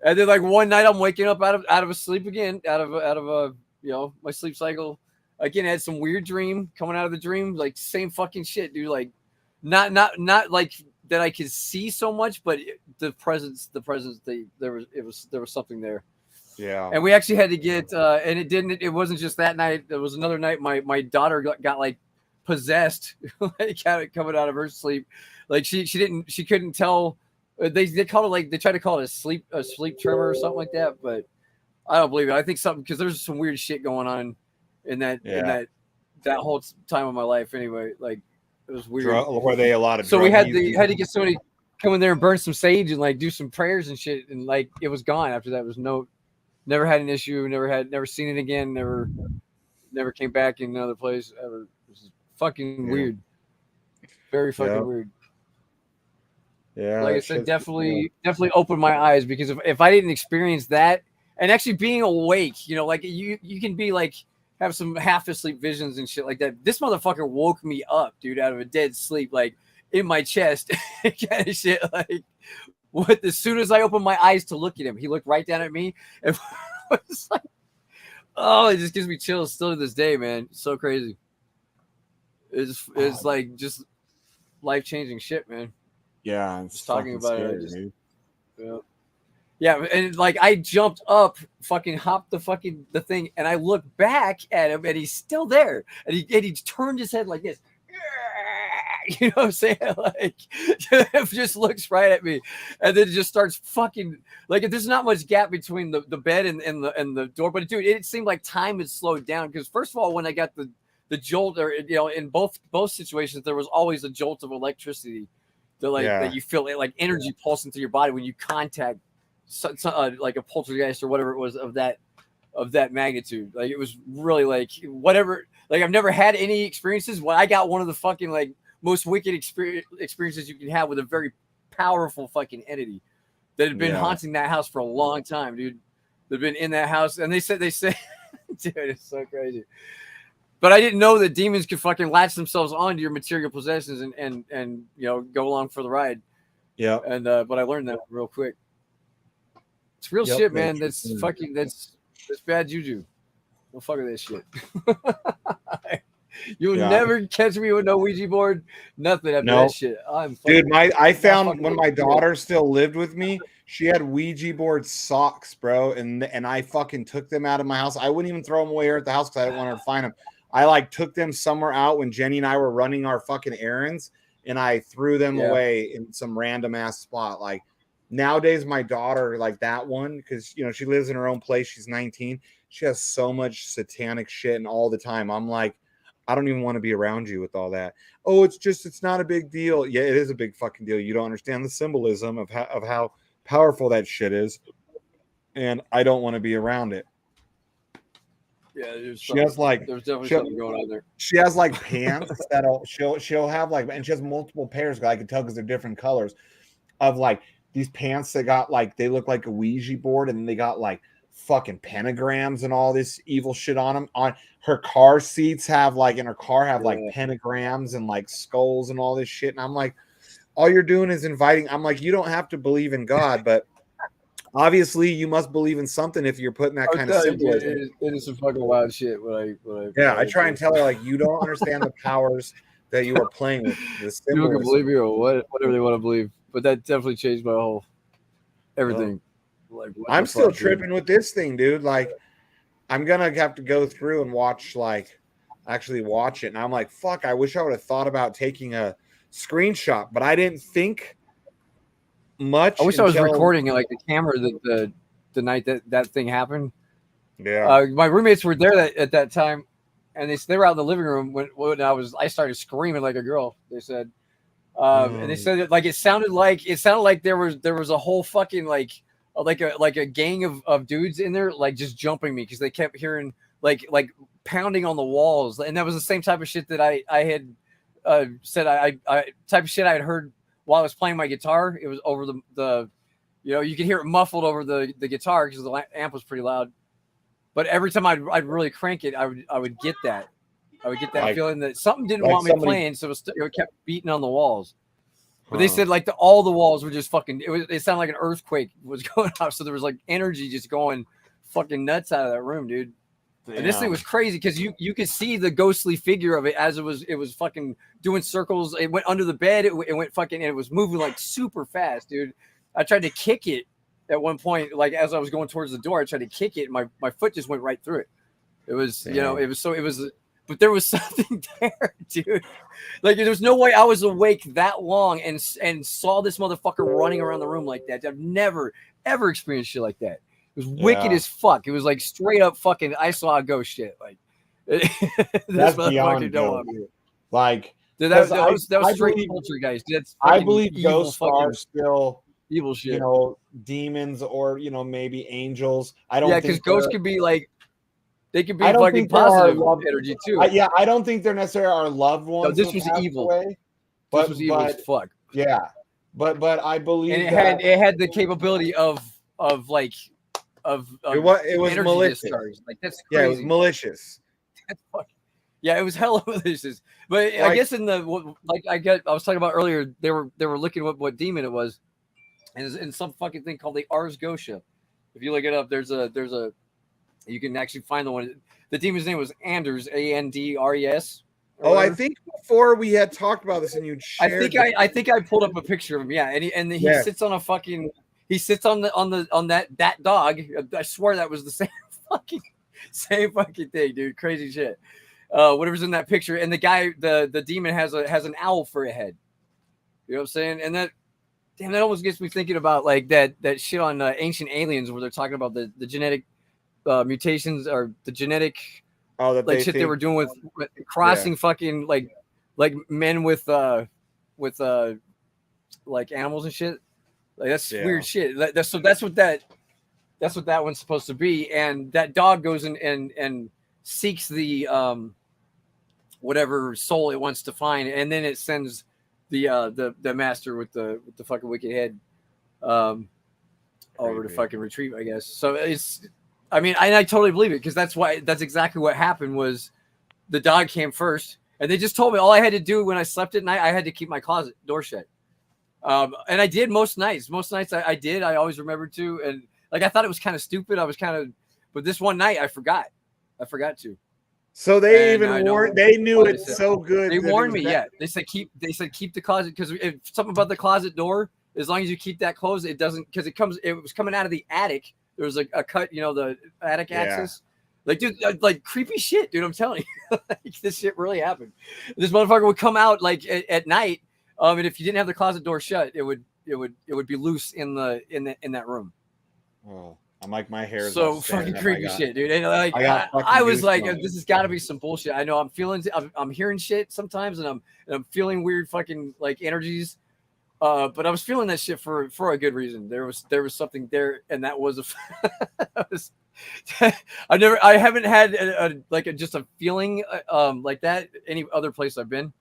And then like one night I'm waking up out of a sleep again, out of my sleep cycle. Again, I had some weird dream coming out of the dream, like same fucking shit, dude. Like not like that I could see so much, but the presence, there was something there. Yeah. And we actually had to get, and it wasn't just that night. There was another night. My daughter got like possessed, like coming out of her sleep. Like she couldn't tell. They called it like, they tried to call it a sleep tremor or something like that. But I don't believe it. I think something, because there's some weird shit going on in that whole time of my life. Anyway, like it was weird. Were they a lot of? So we had to get somebody come in there and burn some sage and like do some prayers and shit, and like it was gone after that. It was never had an issue, never seen it again, never came back in another place ever. It was fucking weird. Very fucking weird. Yeah. Like I said, definitely opened my eyes, because if I didn't experience that, and actually being awake, like you can be like, have some half asleep visions and shit like that. This motherfucker woke me up, dude, out of a dead sleep, like in my chest, kind of shit. Like, what? As soon as I opened my eyes to look at him, he looked right down at me, and was like, oh, it just gives me chills still to this day, man. It's so crazy. It's like just life changing shit, man. Yeah, it's just talking about scary, it. Yeah, and like I jumped up, fucking hopped the thing, and I looked back at him, and he's still there, and he turned his head like this. You know what I'm saying? Like, just looks right at me, and then just starts fucking like. There's not much gap between the bed and the door, but dude, it seemed like time had slowed down. Because first of all, when I got the jolt, or in both situations, there was always a jolt of electricity, that you feel like energy pulsing through your body when you contact like a poltergeist or whatever it was of that magnitude. Like it was really like whatever. Like I've never had any experiences. When I got one of the fucking like most wicked experiences you can have with a very powerful fucking entity that had been haunting that house for a long time, dude. They've been in that house, and they say, dude, it's so crazy. But I didn't know that demons could fucking latch themselves onto your material possessions and go along for the ride. Yeah. And but I learned that real quick. It's real shit, man. That's bad juju. Don't fuck with that shit. You'll never catch me with no Ouija board. Nothing after that shit. Dude, I found when my daughter still lived with me, she had Ouija board socks, bro, and I fucking took them out of my house. I wouldn't even throw them away here at the house because I didn't want her to find them. I like took them somewhere out when Jenny and I were running our fucking errands, and I threw them away in some random ass spot. Like nowadays, my daughter, like that one, because she lives in her own place. She's 19. She has so much satanic shit, and all the time I'm like, I don't even want to be around you with all that. Oh, it's not a big deal. Yeah, it is a big fucking deal. You don't understand the symbolism of how powerful that shit is, and I don't want to be around it. Yeah, there's definitely something going on there. She has like pants that'll she'll have like, and she has multiple pairs. I can tell because they're different colors of like these pants that got like they look like a Ouija board, and they got like fucking pentagrams and all this evil shit on them. On her car seats have like in her car have like pentagrams and like skulls and all this shit. And I'm like, all you're doing is inviting. I'm like, you don't have to believe in God, but obviously you must believe in something if you're putting that kind of symbolism. It is some fucking wild shit. I try and tell her like, you don't understand the powers that you are playing with. People can believe you or whatever they want to believe, but that definitely changed my whole everything. Like, I'm still tripping with this thing, dude. Like, I'm gonna have to go through and actually watch it. And I'm like, fuck, I wish I would have thought about taking a screenshot, but I didn't think much. I wish I was recording like the camera the night that thing happened. Yeah. My roommates were there at that time, and they were out in the living room when I started screaming like a girl. They said, and they said that, like it sounded like there was a whole fucking like a gang of dudes in there, like just jumping me because they kept hearing like pounding on the walls, and that was the same type of shit that I had said I type of shit I had heard while I was playing my guitar. It was over the you could hear it muffled over the guitar because the amp was pretty loud. But every time I'd really crank it, I would get that feeling that something didn't want me playing, so it kept beating on the walls. But they said like all the walls were just fucking. It sounded like an earthquake was going off. So there was like energy just going fucking nuts out of that room, dude. Damn. And this thing was crazy because you could see the ghostly figure of it as it was fucking doing circles. It went under the bed. It went fucking, and it was moving like super fast, dude. I tried to kick it at one point, like as I was going towards the door. I tried to kick it, and my foot just went right through it. It was but there was something there, dude. Like there was no way I was awake that long and saw this motherfucker running around the room like that. I've never ever experienced shit like that. It was wicked as fuck. It was like straight up fucking I saw a ghost shit. Like that's beyond dope. Like dude, that was straight culture, guys. I believe ghosts are still evil shit. Demons or maybe angels. I don't. Yeah, because ghosts could be like. They could be fucking positive energy too. I don't think they're necessarily our loved ones. No, this was evil. Away, this was evil as fuck. Yeah, but I believe, and it had the capability of it was malicious. Like that's crazy. Yeah, it was malicious. Yeah, it was hella malicious. But I guess I was talking about earlier, they were looking at what demon it was, and it's in some fucking thing called the Ars Goetia. If you look it up, there's a you can actually find the one. The demon's name was Anders, Andres. Oh, I think before we had talked about this, and you shared. I think I pulled up a picture of him. Yeah, and he sits on a fucking. He sits on that dog. I swear that was the same fucking thing, dude. Crazy shit. Whatever's in that picture, and the guy, the demon has an owl for a head. You know what I'm saying? And that almost gets me thinking about like that shit on Ancient Aliens where they're talking about the genetic. Mutations or the genetic shit they were doing with crossing fucking like men with like animals and shit. Like that's weird shit. That's what that one's supposed to be. And that dog goes and seeks the whatever soul it wants to find, and then it sends the master with the fucking wicked head over to fucking retrieve, I guess. So I totally believe it because that's exactly what happened was the dog came first and they just told me all I had to do when I slept at night, I had to keep my closet door shut. And I did most nights. Most nights I did. I always remembered to. And like, I thought it was kind of stupid. But this one night I forgot to. So they they knew it so good. They warned me. Yeah. They said, keep the closet. Cause if something about the closet door, as long as you keep that closed, it doesn't, cause it was coming out of the attic. There was a cut, the attic access. Like, dude, like creepy shit, dude. I'm telling you, like, this shit really happened. This motherfucker would come out like at night, and if you didn't have the closet door shut, it would be loose in that room. Oh, I'm like, my hair is So fucking creepy shit, dude. And like, I was like, this has got to be some bullshit. I know I'm hearing shit sometimes, and I'm feeling weird fucking like energies. But I was feeling that shit for a good reason. There was something there, and that was I haven't had just a feeling like that any other place I've been.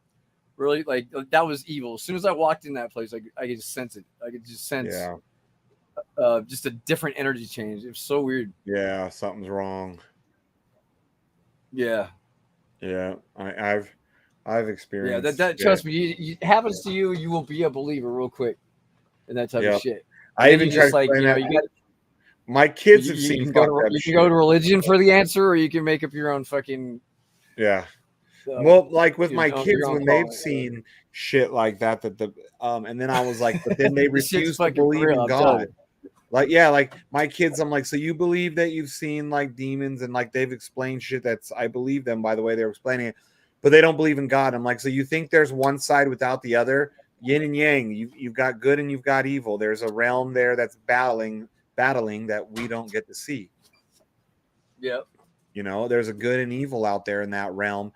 Really, like that was evil. As soon as I walked in that place, I could just sense it. I could just sense just a different energy change. It was so weird. Yeah, something's wrong. Yeah. Yeah, I've experienced. Yeah, that trust me, it happens to you, you will be a believer real quick in that type of shit. I even just like you got. My kids have seen. You can go to religion for the answer, or you can make up your own fucking. Yeah. Well, like with my kids, when they've seen shit like that, and then I was like, but then they refuse to believe in God. Like, yeah, like my kids, I'm like, so you believe that you've seen like demons, and like they've explained shit I believe them by the way they're explaining it, but they don't believe in God. I'm like, so you think there's one side without the other? Yin and yang. You've got good and you've got evil. There's a realm there that's battling that we don't get to see. Yep. You know, there's a good and evil out there in that realm.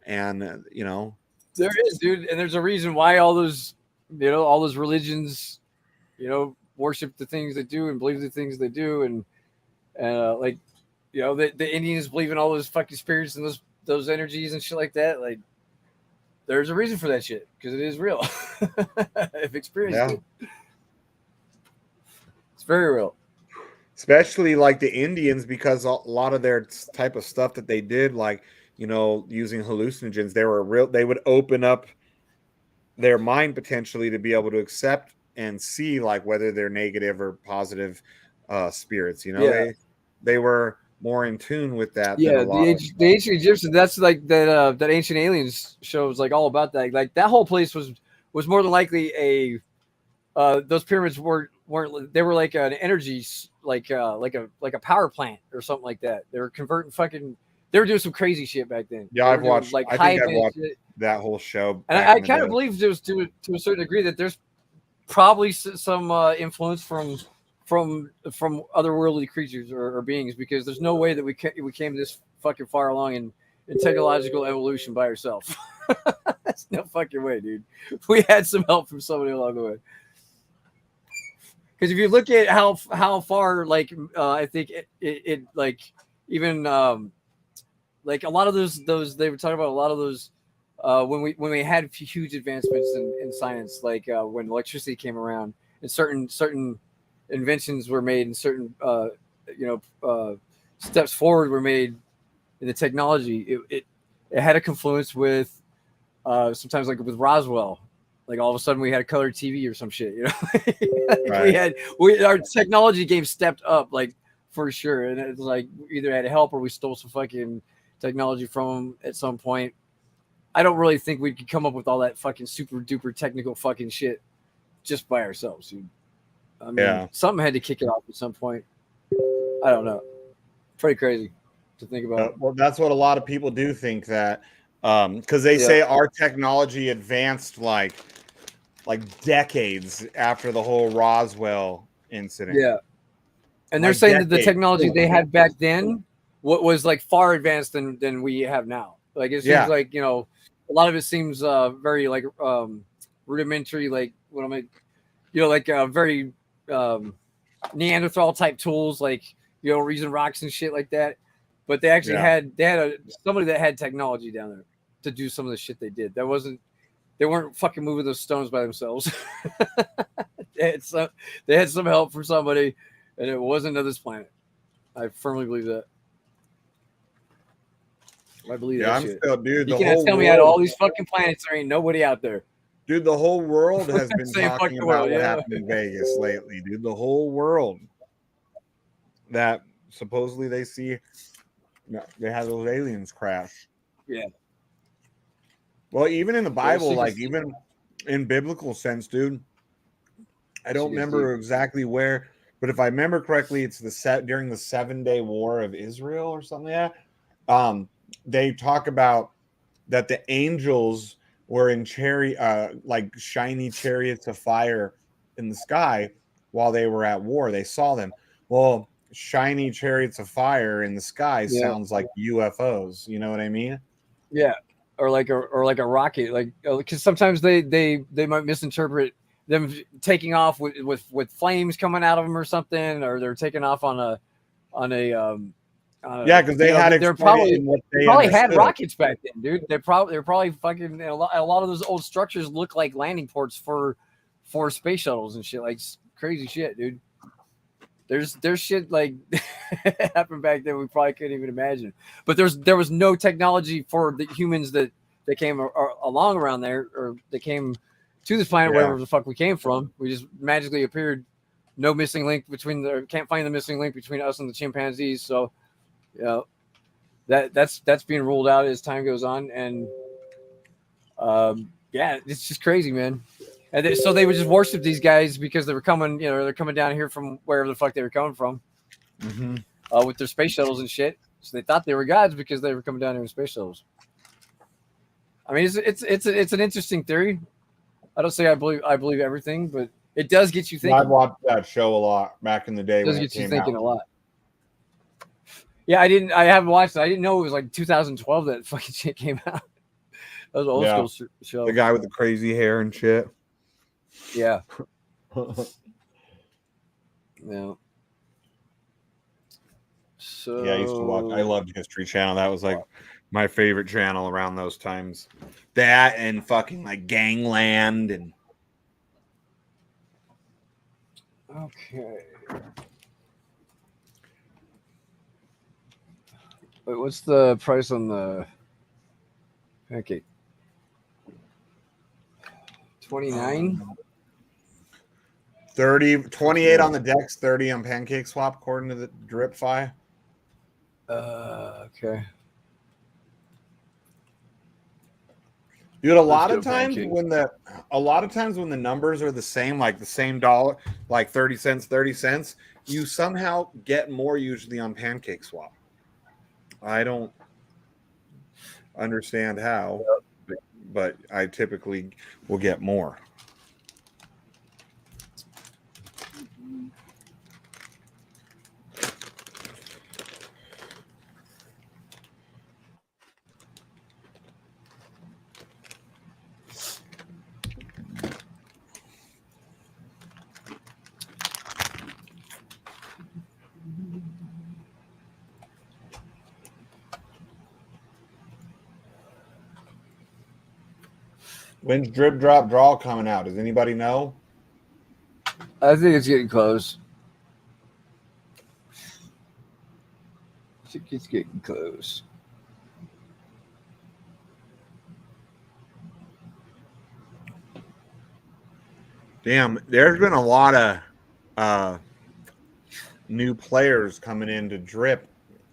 And you know, there is, dude, and there's a reason why all those religions, worship the things they do and believe the things they do, and like, the Indians believe in all those fucking spirits and those energies and shit like that. Like, there's a reason for that shit because it is real. I've experienced it. It's very real. Especially like the Indians, because a lot of their type of stuff that they did, like, using hallucinogens, they would open up their mind potentially to be able to accept and see like whether they're negative or positive spirits. They were more in tune with that. Yeah, the ancient Egyptians. That's like that Ancient Aliens show was like all about that. Like that whole place was more than likely those pyramids weren't they were like an energy like a power plant or something like that. They were converting they were doing some crazy shit back then. Yeah, I've watched that whole show. And I kind of believe there's to a certain degree that there's probably some influence from otherworldly creatures or beings, because there's no way that we came this fucking far along in technological evolution by ourselves. That's no fucking way, dude. We had some help from somebody along the way. Because if you look at how far, like I think it like even like a lot of those they were talking about a lot of those when we had huge advancements in science, like when electricity came around and certain inventions were made and certain steps forward were made in the technology, it had a confluence with sometimes like with Roswell. Like all of a sudden we had a color TV or some shit, Right. Our technology game stepped up, like, for sure. And it's like we either had help or we stole some fucking technology from them at some point. I don't really think we could come up with all that fucking super duper technical fucking shit just by ourselves, dude. I mean, something had to kick it off at some point. I don't know. Pretty crazy to think about. Well, that's what a lot of people do think, that because they say our technology advanced like decades after the whole Roswell incident. Yeah. And they're saying that the technology they had back then was like far advanced than we have now. Like it seems like, a lot of it seems very like rudimentary, like what am I, like very Neanderthal type tools, like using rocks and shit like that. But they actually had somebody that had technology down there to do some of the shit they did. They weren't fucking moving those stones by themselves. They had some help from somebody, and it wasn't of this planet. I firmly believe that. I believe that shit. Dude, you can't tell me out of all these fucking planets there ain't nobody out there. Dude, the whole world has been talking about what happened in Vegas lately, dude. The whole world. That supposedly they see, they have those aliens crash. Yeah. Well, even in the Bible, like even in biblical sense, dude, I don't remember exactly where, but if I remember correctly, it's during the 7-day war of Israel or something like that. They talk about that the angels were in like shiny chariots of fire in the sky while they were at war. They saw them. Well, shiny chariots of fire in the sky sounds like UFOs. You know what I mean? Yeah, or like a rocket, like because sometimes they might misinterpret them taking off with flames coming out of them or something, or they're taking off on a yeah, because they had they're probably had understood. rockets back then, dude. They're probably fucking a lot of those old structures look like landing ports for space shuttles and shit, like crazy shit, dude. There's shit like happened back then we probably couldn't even imagine. But there was no technology for the humans that came along around there, or they came to this planet, wherever the fuck we came from. We just magically appeared. No missing link can't find the missing link between us and the chimpanzees. So, you know, that's being ruled out as time goes on, and yeah, it's just crazy, man. And so they would just worship these guys because they were coming, they're coming down here from wherever the fuck they were coming from, with their space shuttles and shit. So they thought they were gods because they were coming down here in space shuttles. I mean, it's an interesting theory. I don't say I believe everything, but it does get you thinking. I watched that show a lot back in the day. It does get you thinking a lot. Yeah, I haven't watched it. I didn't know it was like 2012 that fucking shit came out. That was an old school show. The guy with the crazy hair and shit. Yeah. Yeah. So yeah, I used to watch. I loved History Channel. That was like my favorite channel around those times. That and fucking like Gangland and. Okay. Wait, what's the price on the pancake? 29? 28 on the Dex, 30 on Pancake Swap, according to the drip fi. Okay. Dude, a lot of times when the numbers are the same, like the same dollar, like 30 cents, you somehow get more usually on Pancake Swap. I don't understand how, but I typically will get more. When's Drip Drop Draw coming out? Does anybody know? I think it's getting close. I think it's getting close. Damn, there's been a lot of new players coming into Drip.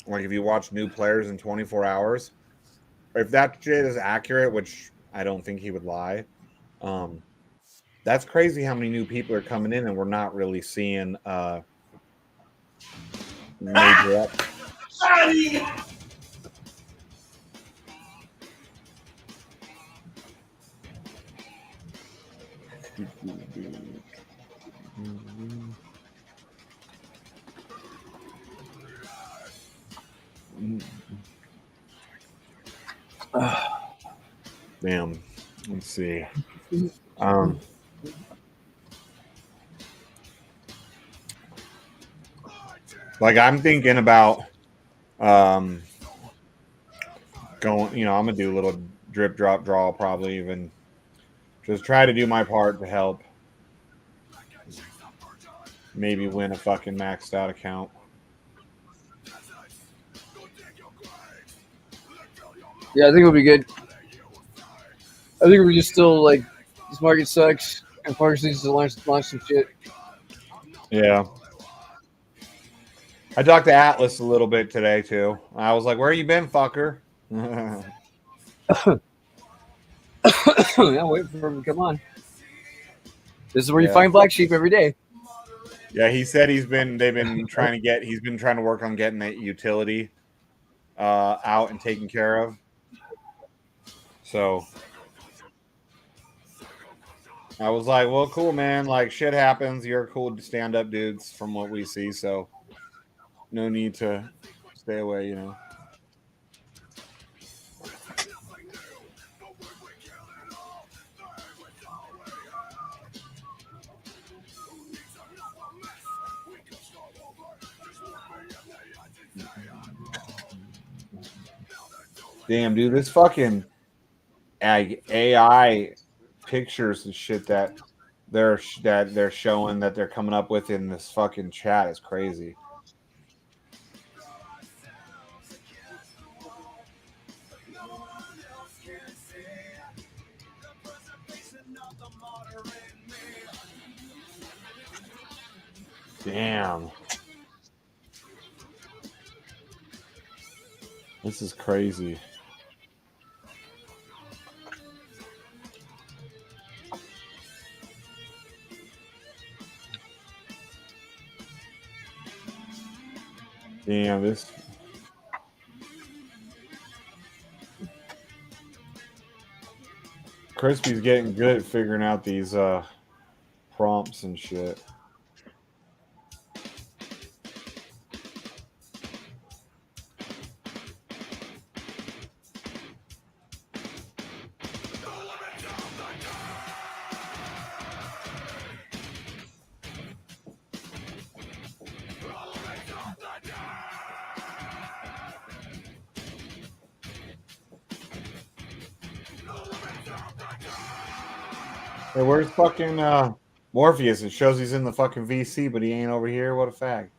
Like if you watch new players in 24 hours, if that shit is accurate, which I don't think he would lie. That's crazy how many new people are coming in, and we're not really seeing major up. Damn. Let's see. Like I'm thinking about going, I'm gonna do a little drip drop draw, probably even just try to do my part to help maybe win a fucking maxed out account. Yeah, I think it'll be good. I think we're just still like, this market sucks, and Parks needs to launch some shit. Yeah. I talked to Atlas a little bit today too. I was like, "Where you been, fucker?" Yeah, wait for him to come on. This is where you find BlackSheep every day. Yeah, he said they've been trying to work on getting that utility out and taken care of. So I was like, well, cool, man. Like, shit happens. You're cool stand-up dudes from what we see. So no need to stay away, you know. Damn, dude, this fucking AI pictures and shit that they're showing that they're coming up with in this fucking chat is crazy. Damn. This is crazy. Damn, this. Crispy's getting good at figuring out these prompts and shit. Hey, where's fucking Morpheus? It shows he's in the fucking VC, but he ain't over here. What a fag.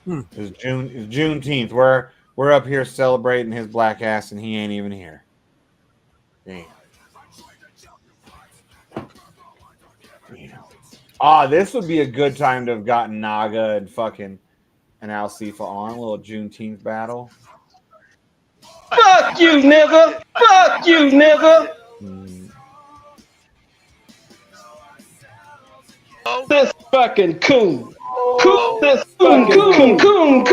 It's Juneteenth. We're up here celebrating his black ass, and he ain't even here. Damn. This would be a good time to have gotten Naga and fucking and Alcifa on a little Juneteenth battle. Fuck you, nigga. Fuck you, nigga. This fucking coon. This fucking coon.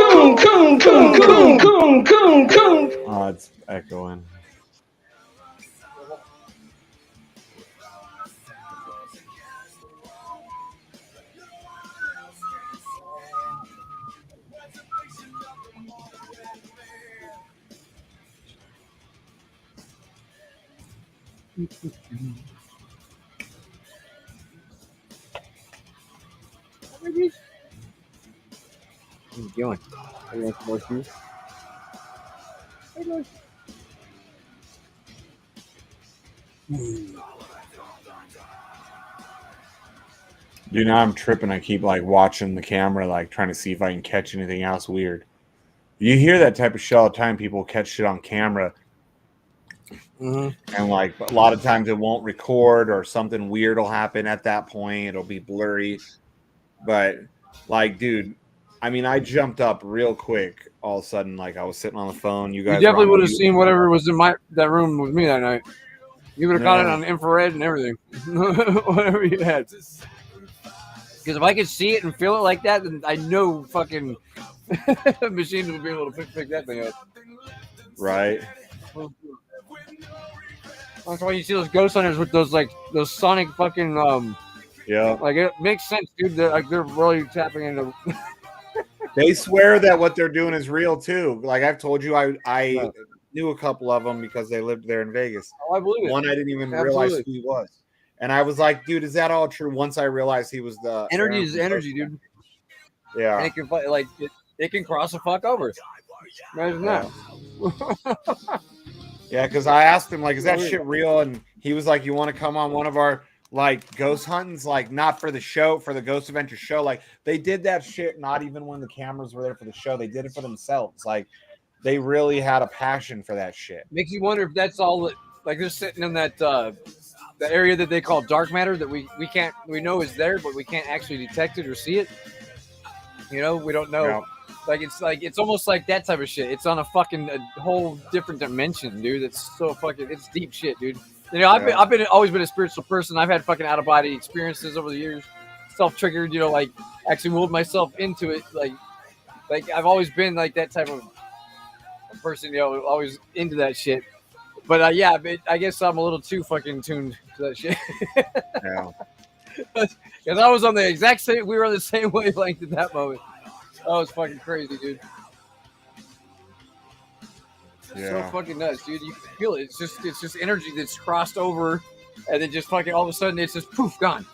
Oh, it's echoing. How's it going? You want some more shoes? Dude, now I'm tripping. I keep like watching the camera, like trying to see if I can catch anything else weird. You hear that type of shit all the time. People catch shit on camera. And like a lot of times it won't record or something weird will happen at that point. It'll be blurry. But like, dude, I mean, I jumped up real quick all of a sudden. Like I was sitting on the phone. You guys definitely would have seen whatever was in that room with me that night. You would have caught it on infrared and everything. Whatever you had. Because if I could see it and feel it like that, then I know fucking machines would be able to pick that thing up. Right. That's why you see those ghost hunters with those sonic fucking yeah. Like it makes sense, dude. They're really tapping into. They swear that what they're doing is real too. Like I've told you, I knew a couple of them because they lived there in Vegas. Oh, I believe it. One I didn't even realize who he was, and I was like, dude, is that all true? Once I realized he was the energy is energy, dude. Yeah, and it can it can cross the fuck over. Imagine that. Yeah, because I asked him, like, is that shit real? And he was like, you want to come on one of our, like, ghost huntings? Like, not for the show, for the Ghost Adventure show. Like, they did that shit not even when the cameras were there for the show. They did it for themselves. Like, they really had a passion for that shit. Makes you wonder if that's all, like, they're sitting in that the area that they call dark matter that we know is there, but we can't actually detect it or see it. You know, we don't know. Yeah. It's almost like that type of shit. It's on a whole different dimension, dude. It's so fucking, it's deep shit, dude. You know, I've always been a spiritual person. I've had fucking out of body experiences over the years, self triggered. You know, like actually willed myself into it. Like I've always been like that type of person. You know, always into that shit. But yeah, I guess I'm a little too fucking tuned to that shit. Yeah. Because I was on the exact same. We were on the same wavelength at that moment. That was fucking crazy, dude. Yeah. So fucking nuts, dude. You can feel it. It's just energy that's crossed over, and then just fucking all of a sudden it's just poof gone.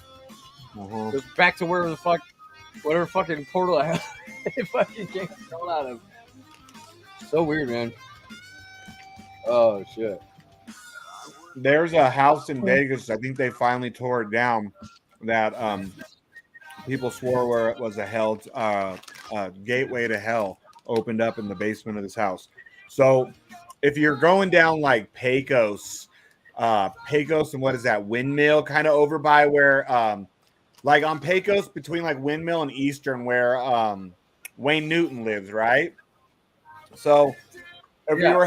Goes back to whatever fucking portal I have. It fucking came out of. So weird, man. Oh shit. There's a house in Vegas. I think they finally tore it down. That people swore where it was a gateway to hell opened up in the basement of this house. So if you're going down like Pecos and what is that, Windmill, kind of over by where like on Pecos between like Windmill and Eastern where Wayne Newton lives, right? So if you were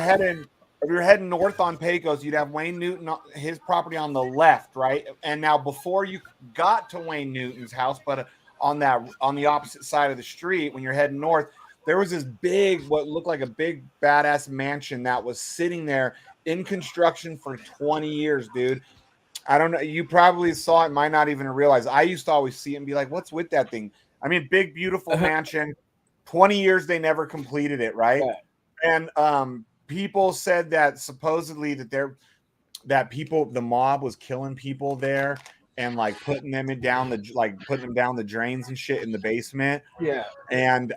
heading north on Pecos, you'd have Wayne Newton, his property on the left, right? And now before you got to Wayne Newton's house, but on the opposite side of the street, when you're heading north, there was this big, what looked like a big badass mansion that was sitting there in construction for 20 years, dude. I don't know. You probably saw it, might not even realize. I used to always see it and be like, what's with that thing? I mean, big, beautiful mansion. 20 years, they never completed it, right? Yeah. And people said that supposedly that the mob was killing people there and like putting them down the drains and shit in the basement. Yeah. And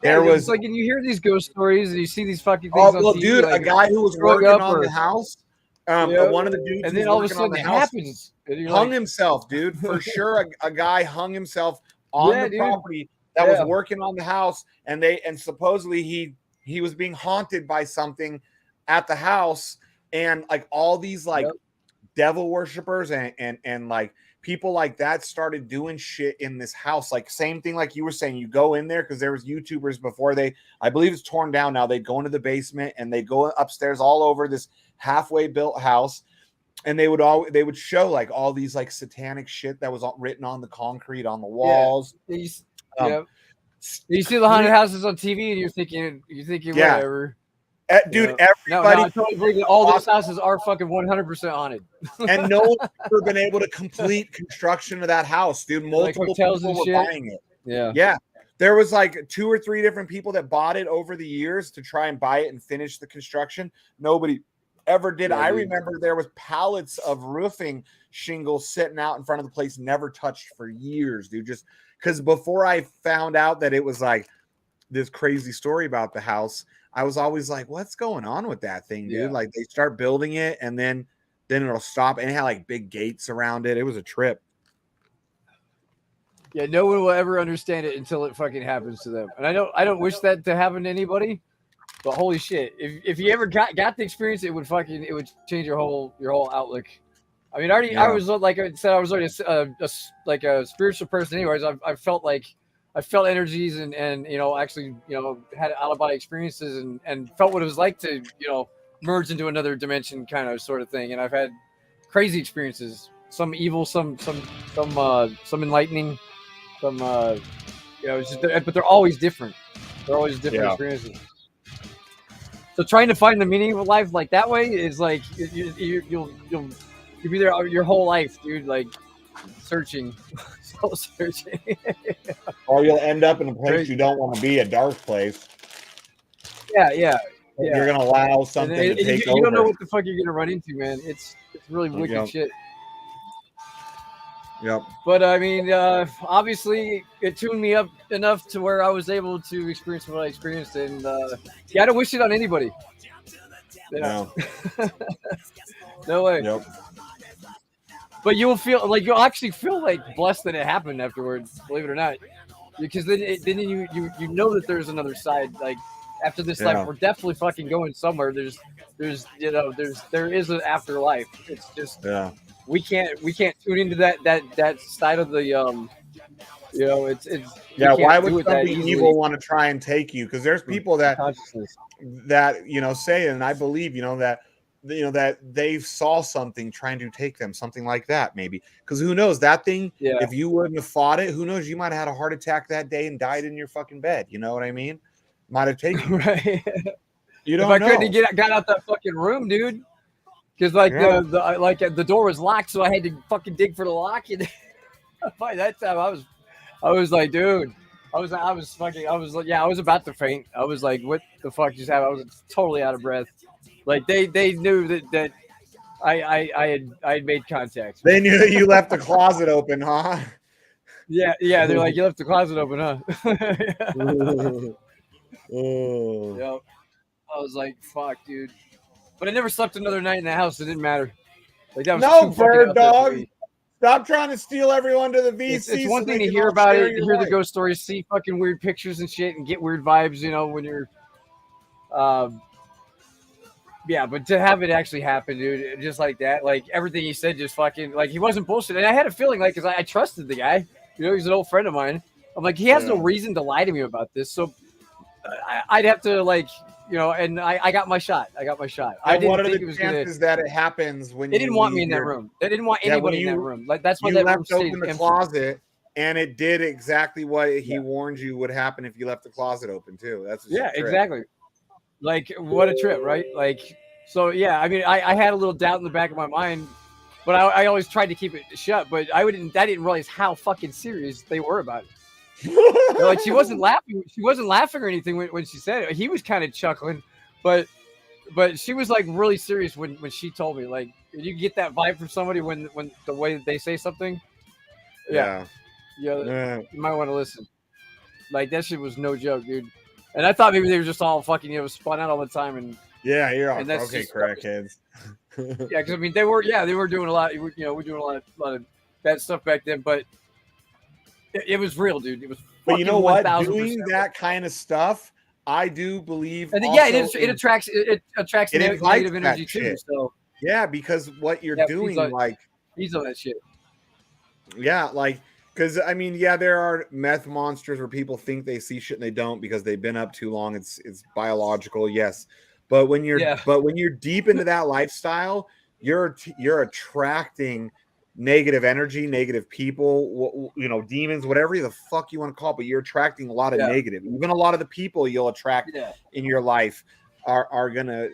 there was like, and you hear these ghost stories and you see these fucking things on TV, dude, like, a guy who was working on the house, one of the dudes, and then all of a sudden it happens. Hung himself, dude, for sure. A guy hung himself on the property that was working on the house, and supposedly he was being haunted by something at the house, and like all these like devil worshippers and like people like that started doing shit in this house. Like same thing like you were saying, you go in there because there was YouTubers before I believe it's torn down now. They'd go into the basement and they go upstairs all over this halfway built house, and they would show like all these like satanic shit that was written on the concrete on the walls. You see the haunted houses on TV and you're thinking whatever. Dude, everybody. No, I totally agree that all those houses are fucking 100% haunted. And no one's ever been able to complete construction of that house, dude. Multiple hotels people were buying it. Yeah. Yeah. There was like 2 or 3 different people that bought it over the years to try and buy it and finish the construction. Nobody ever did. I remember there was pallets of roofing shingles sitting out in front of the place, never touched for years, dude. Just because before I found out that it was like this crazy story about the house, I was always like, what's going on with that thing, dude? Like they start building it and then it'll stop, and it had like big gates around it. It was a trip. Yeah, no one will ever understand it until it fucking happens to them. And I don't wish that to happen to anybody, but holy shit, if you ever got the experience, it would change your whole outlook. I mean, I was like I said, I was already a spiritual person. Anyways, I felt energies and actually had out of body experiences and felt what it was like to merge into another dimension kind of sort of thing. And I've had crazy experiences, some evil, some enlightening, some but they're always different. They're always different experiences. So trying to find the meaning of life like that way is like you'll be there your whole life, dude. Like searching. Or you'll end up in a place you don't want to be, a dark place. Yeah. You're gonna allow something to take over. You don't know what the fuck you're gonna run into, man. It's really wicked shit. Yep. But I mean, obviously, it tuned me up enough to where I was able to experience what I experienced, and I don't wish it on anybody. No. No way. Yep. But you'll actually feel like blessed that it happened afterwards, believe it or not, because then you know that there's another side. Like after this life, we're definitely fucking going somewhere. There is an afterlife. It's just we can't tune into that side of the it's why would something evil want to try and take you? Because there's people that say, and I believe that that they saw something trying to take them, something like that, maybe. Because who knows, that thing, if you wouldn't have fought it, who knows, you might have had a heart attack that day and died in your fucking bed. You know what I mean? Might have taken you. Right. You don't if I know. couldn't have got out that fucking room, dude. Because the door was locked, so I had to fucking dig for the lock. And by that time, I was like, dude, I was like, yeah, I was about to faint. I was like, what the fuck just happened? I was totally out of breath. Like they knew that I had made contact. They knew that you left the closet open, huh? Yeah. They're like, you left the closet open, huh? Oh. Yep. I was like, fuck, dude. But I never slept another night in the house. It didn't matter. Like that was No, too fucking bird out there for dog. me. Stop trying to steal everyone to the VC. It's one thing to hear about it, hear the ghost stories, see fucking weird pictures and shit, and get weird vibes. When you're, yeah. But to have it actually happen, dude, just like that, like everything he said, just fucking like he wasn't bullshit. And I had a feeling like, because I trusted the guy. He's an old friend of mine. I'm like, he has no reason to lie to me about this. So I'd have to and I got my shot. I didn't think it was going to. That it happens when they didn't want me in that room. They didn't want anybody in that room. Like that's why that room stayed open the empty. closet, and it did exactly what he warned you would happen if you left the closet open too. That's exactly. Like what a trip, right? Like so, yeah. I mean, I had a little doubt in the back of my mind, but I always tried to keep it shut. But I didn't realize how fucking serious they were about it. Like she wasn't laughing or anything when she said it. He was kind of chuckling, but she was like really serious when she told me. Like you get that vibe from somebody when the way that they say something. Yeah. You might want to listen. Like that shit was no joke, dude. And I thought maybe they were just all fucking spun out all the time and you're all okay, crackheads. Yeah, because I mean they were doing a lot. We're doing a lot of bad stuff back then, but. It was real, dude. It was. But you know what? 1,000%. Doing that kind of stuff, I do believe. And it attracts negative energy too. So yeah, because what you're doing, he's on that shit. Yeah, like because I mean, there are meth monsters where people think they see shit and they don't because they've been up too long. It's biological, yes. But when you're deep into that lifestyle, you're attracting negative energy, negative people, demons, whatever the fuck you want to call it, but you're attracting a lot of negative. Even a lot of the people you'll attract in your life are gonna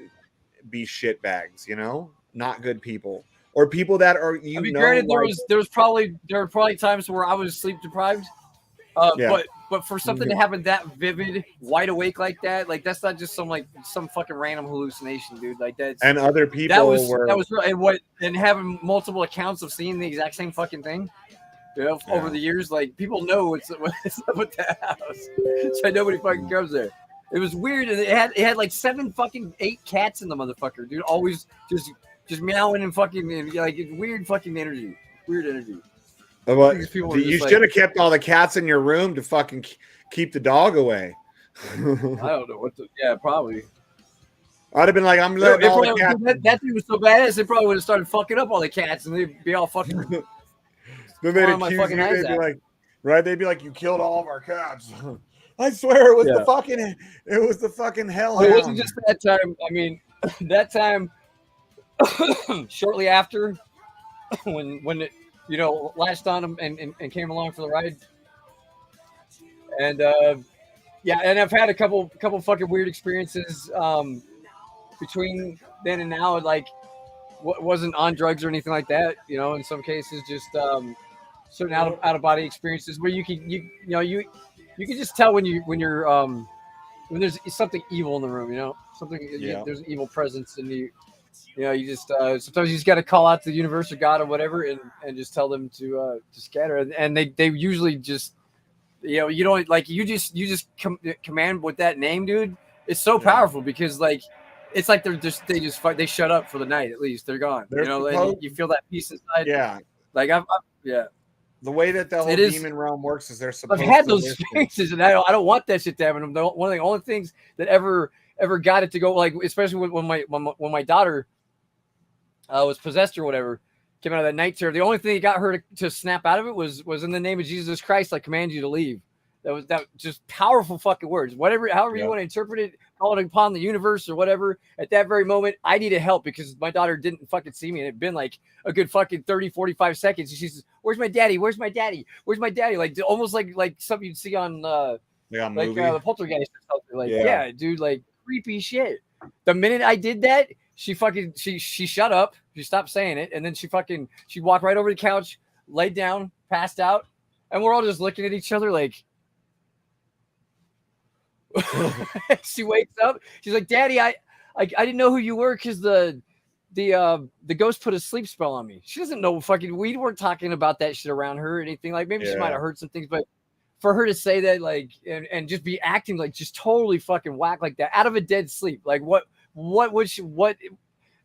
be shit bags, not good people or people that are granted, there were probably times where I was sleep deprived, but for something to happen that vivid, wide awake like that, like that's not just some fucking random hallucination, dude. Like that's and other people that was real. And having multiple accounts of seeing the exact same fucking thing, over the years, like people know what's up with that house, so nobody fucking comes there. It was weird, and it had like 8 cats in the motherfucker, dude. Always just meowing and fucking like weird fucking energy, Well, you should have kept all the cats in your room to fucking keep the dog away. I don't know what probably. I'd have been like, I'm letting all the cats. That thing was so badass, they probably would have started fucking up all the cats, and they'd be all fucking. Then they'd accuse you. They'd be like, right? They'd be like, you killed all of our cats. I swear it was the fucking hell. It wasn't just that time. I mean, that time, shortly after, when it. Latched on him and came along for the ride. And and I've had a couple fucking weird experiences between then and now. Like, wasn't on drugs or anything like that. In some cases, just certain out of body experiences where you can just tell when there's something evil in the room. There's an evil presence in you. You just sometimes you just got to call out to the universe or God or whatever, and just tell them to scatter. And they usually just, you don't like you just command with that name, dude. It's so powerful because like it's like they shut up for the night. At least they're gone. And you feel that peace inside. Yeah, like The way that the whole demon realm works is they're supposed. I've had those experiences, and I don't want that shit to happen. One of the only things that ever got it to go, like especially when my daughter was possessed or whatever, came out of that night terror. The only thing that got her to snap out of it was in the name of Jesus Christ, I command you to leave. That just powerful fucking words. Whatever, however you want to interpret it, call it upon the universe or whatever. At that very moment, I needed help because my daughter didn't fucking see me. And it'd been like a good fucking 30, 45 seconds. And she says, "Where's my daddy? Where's my daddy? Where's my daddy?" Like almost like something you'd see on the Poltergeist or something. Like, yeah, dude, like creepy shit. The minute I did that, she shut up. She stopped saying it. And then she walked right over the couch, laid down, passed out. And we're all just looking at each other like, she wakes up. She's like, "Daddy, I didn't know who you were because the ghost put a sleep spell on me." She doesn't know we weren't talking about that shit around her or anything. Like maybe she might have heard some things, but for her to say that like and just be acting like just totally fucking whack like that out of a dead sleep. Like what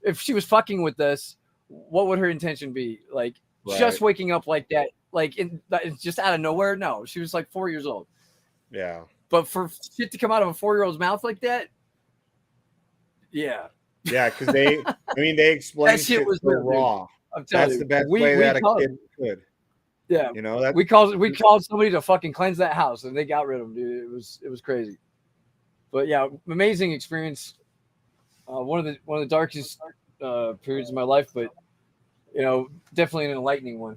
if she was fucking with us? What would her intention be? Like just waking up like that, like it's just out of nowhere? No, she was like 4 years old. Yeah. But for shit to come out of a 4-year-old's mouth like that, yeah, because they explained shit was so raw. That's the best way that a kid could. Yeah, you know that we called somebody to fucking cleanse that house, and they got rid of him, dude. It was crazy. But yeah, amazing experience. One of the darkest periods of my life, but definitely an enlightening one.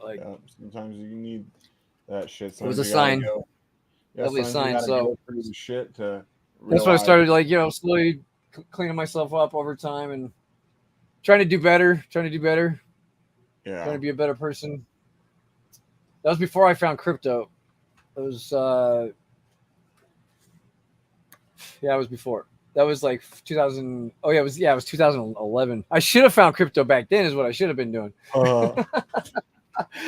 Like sometimes you need that shit. Sometimes it was a sign. Definitely a sign. So shit to that's when I started like slowly cleaning myself up over time and trying to do better. Yeah, trying to be a better person. That was before I found crypto. It was it was before. That was like 2000. Oh yeah, it was 2011. I should have found crypto back then. Is what I should have been doing.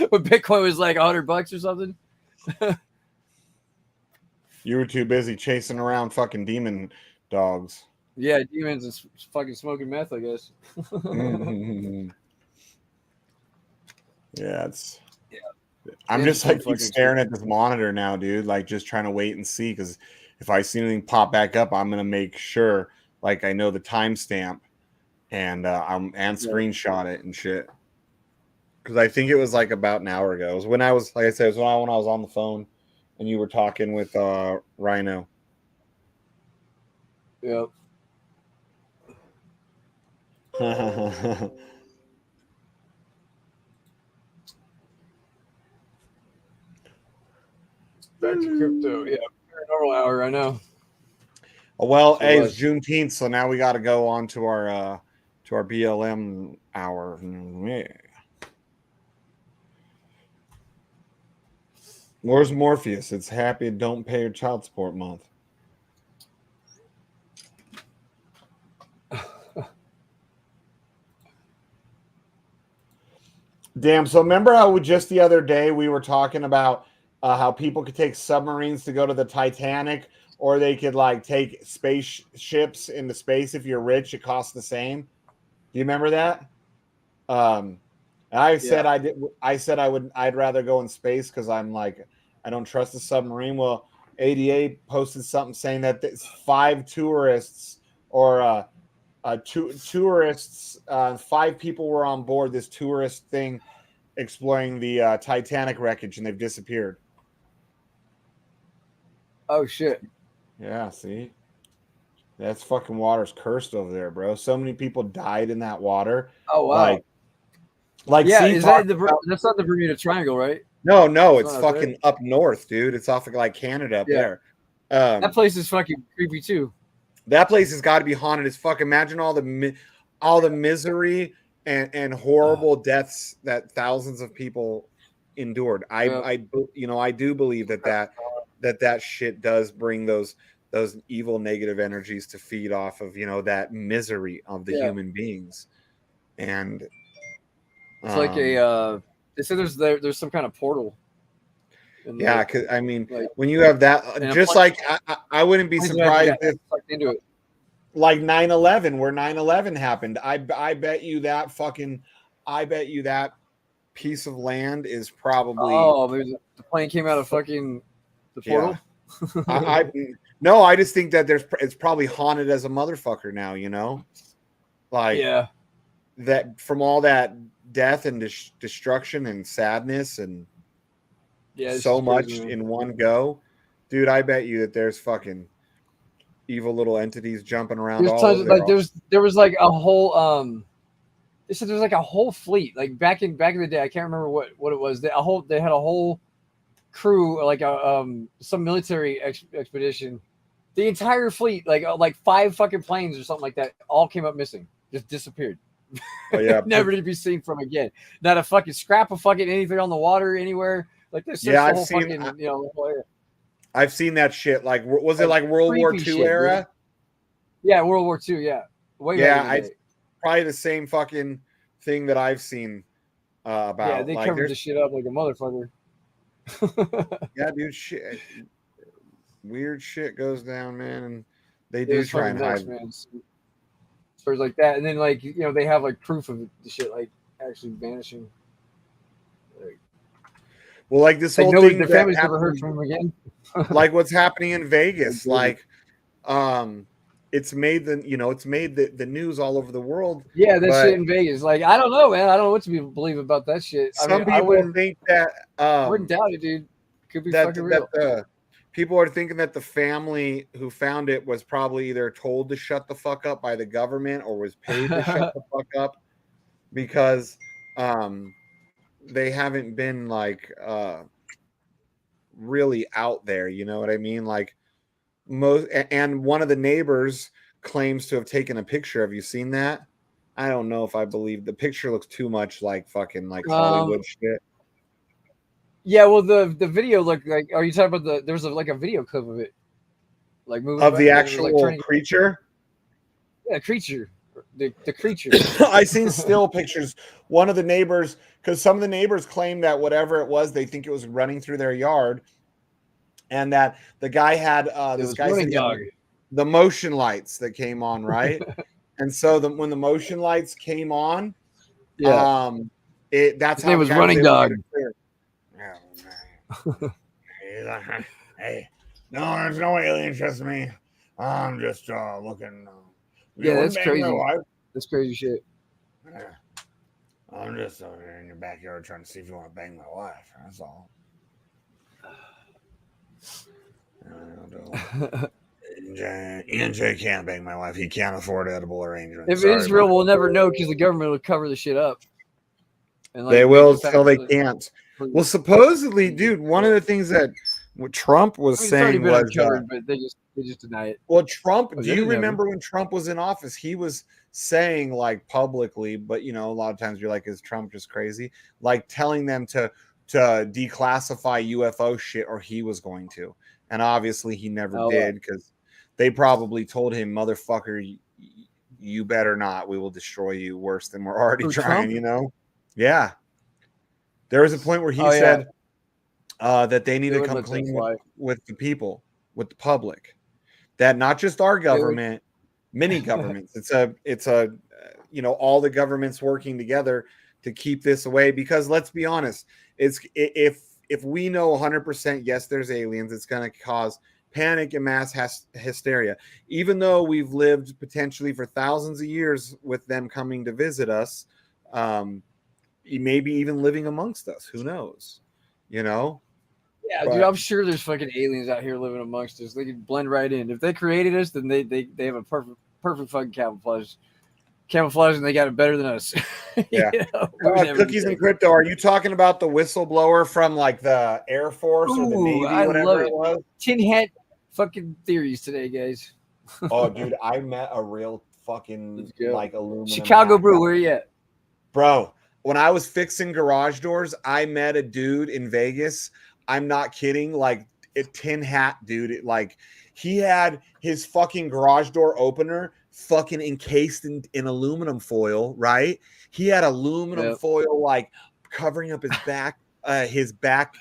When Bitcoin was like $100 or something. You were too busy chasing around fucking demon dogs. Yeah, demons and fucking smoking meth, I guess. Yeah, I'm just like keep staring at this monitor now, dude. Like just trying to wait and see, because if I see anything pop back up, I'm gonna make sure like I know the timestamp and screenshot it and shit. Because I think it was like about an hour ago. It was when I was, like I said, it was when I was on the phone and you were talking with Rhino. Yep. Back to crypto. Yeah, paranormal hour. I know. Well, hey, it's Juneteenth, so now we got to go on to our BLM hour. Yeah. Where's Morpheus? It's Happy Don't Pay Your Child Support Month. Damn. So remember how just the other day we were talking about how people could take submarines to go to the Titanic, or they could like take spaceships into space. If you're rich, it costs the same. Do you remember that? I said I'd rather go in space because I'm like, I don't trust the submarine. Well, ADA posted something saying that 5 tourists or tourists, 5 people were on board this tourist thing exploring the Titanic wreckage, and they've disappeared. Oh shit. Yeah, see? That's fucking water's cursed over there, bro. So many people died in that water. Oh wow. Yeah, is that that's not the Bermuda Triangle, right? No, it's fucking up north, dude. It's off of like Canada up there. That place is fucking creepy too. That place has got to be haunted as fuck. Imagine all the misery and horrible deaths that thousands of people endured. I do believe that shit does bring those evil negative energies to feed off of that misery of the human beings. And it's like a they said there's some kind of portal. Yeah, because I mean, like, when you have that, just like I wouldn't be surprised if into it. Like 9/11, where 9/11 happened. I bet you that piece of land is probably the plane came out of fucking the portal. Yeah. No, I just think that it's probably haunted as a motherfucker now, like that from all that death and destruction and sadness, and so much in one go, dude. I bet you that there's fucking evil little entities jumping around There's all tons over. of, like there was like a whole they said there's like a whole fleet, like back in the day. I can't remember what it was. They had a whole crew, like a some military expedition. The entire fleet, like 5 fucking planes or something like that, all came up missing, just disappeared. Oh, yeah, never to be seen from again. Not a fucking scrap of fucking anything on the water anywhere. Like this. Yeah, I've seen. I've seen that shit. Like, was it like World War II shit, era? Dude. Yeah, World War II. Yeah, probably the same fucking thing that I've seen about. Yeah, they like, covered the shit up like a motherfucker. Yeah, dude, shit. Weird shit goes down, man, and they do try and hide. Stories like that, and then like they have like proof of the shit like actually vanishing. Well, like this whole thing, their families never heard from them again. Like what's happening in Vegas, like, it's made the news all over the world. Yeah, that shit in Vegas. Like, I don't know, man. I don't know what to believe about that shit. Some people think that I wouldn't doubt it, dude. Could be fucking real. People are thinking that the family who found it was probably either told to shut the fuck up by the government or was paid to shut the fuck up because they haven't been like really out there, you know what I mean? Like and one of the neighbors claims to have taken a picture. Have you seen that? I don't know if I believe the picture looks too much like fucking like Hollywood shit. Yeah, well, the video looked like. Are you talking about there was like a video clip of it, like moving of the actual creature? Yeah, creature, the creature. I seen still pictures. One of the neighbors, because some of the neighbors claim that whatever it was, they think it was running through their yard, and that the guy had this guy said the motion lights that came on, right? And so when the motion lights came on, that's how it was running dog. Hey, no, there's no aliens, just me. I'm just looking. Yeah, that's crazy. That's crazy shit. Yeah. I'm just over here in your backyard trying to see if you want to bang my wife. That's all. Ian J can't bang my wife. He can't afford edible arrangements. If it is real, we'll never know because the government will cover the shit up. And like, they will until they can't. Well, supposedly, dude, one of the things that Trump was saying was, uncovered, but they just deny it. Well, Trump, do you remember when Trump was in office? He was saying like publicly, but a lot of times you're like, is Trump just crazy? Like telling them to declassify UFO shit, or he was going to, and obviously he never did because they probably told him, motherfucker, you better not. We will destroy you worse than we're already trying. Trump? Yeah. There was a point where he said that they need to come clean with the people, with the public. That not just our government, many governments. It's a all the governments working together to keep this away. Because let's be honest, if we know 100% yes, there's aliens, it's going to cause panic and mass hysteria. Even though we've lived potentially for thousands of years with them coming to visit us. Maybe even living amongst us. Who knows? Yeah, dude, I'm sure there's fucking aliens out here living amongst us. They can blend right in. If they created us, then they have a perfect fucking camouflage, and they got it better than us. Yeah. Cookies and crypto. Are you talking about the whistleblower from like the Air Force or the Navy, whatever it was? Tin hat fucking theories today, guys. Oh, dude, I met a real fucking like aluminum. Chicago brew. Where you at, bro? When I was fixing garage doors, I met a dude in Vegas. I'm not kidding. Like a tin hat dude. He had his fucking garage door opener fucking encased in aluminum foil, right? He had aluminum foil like covering up his back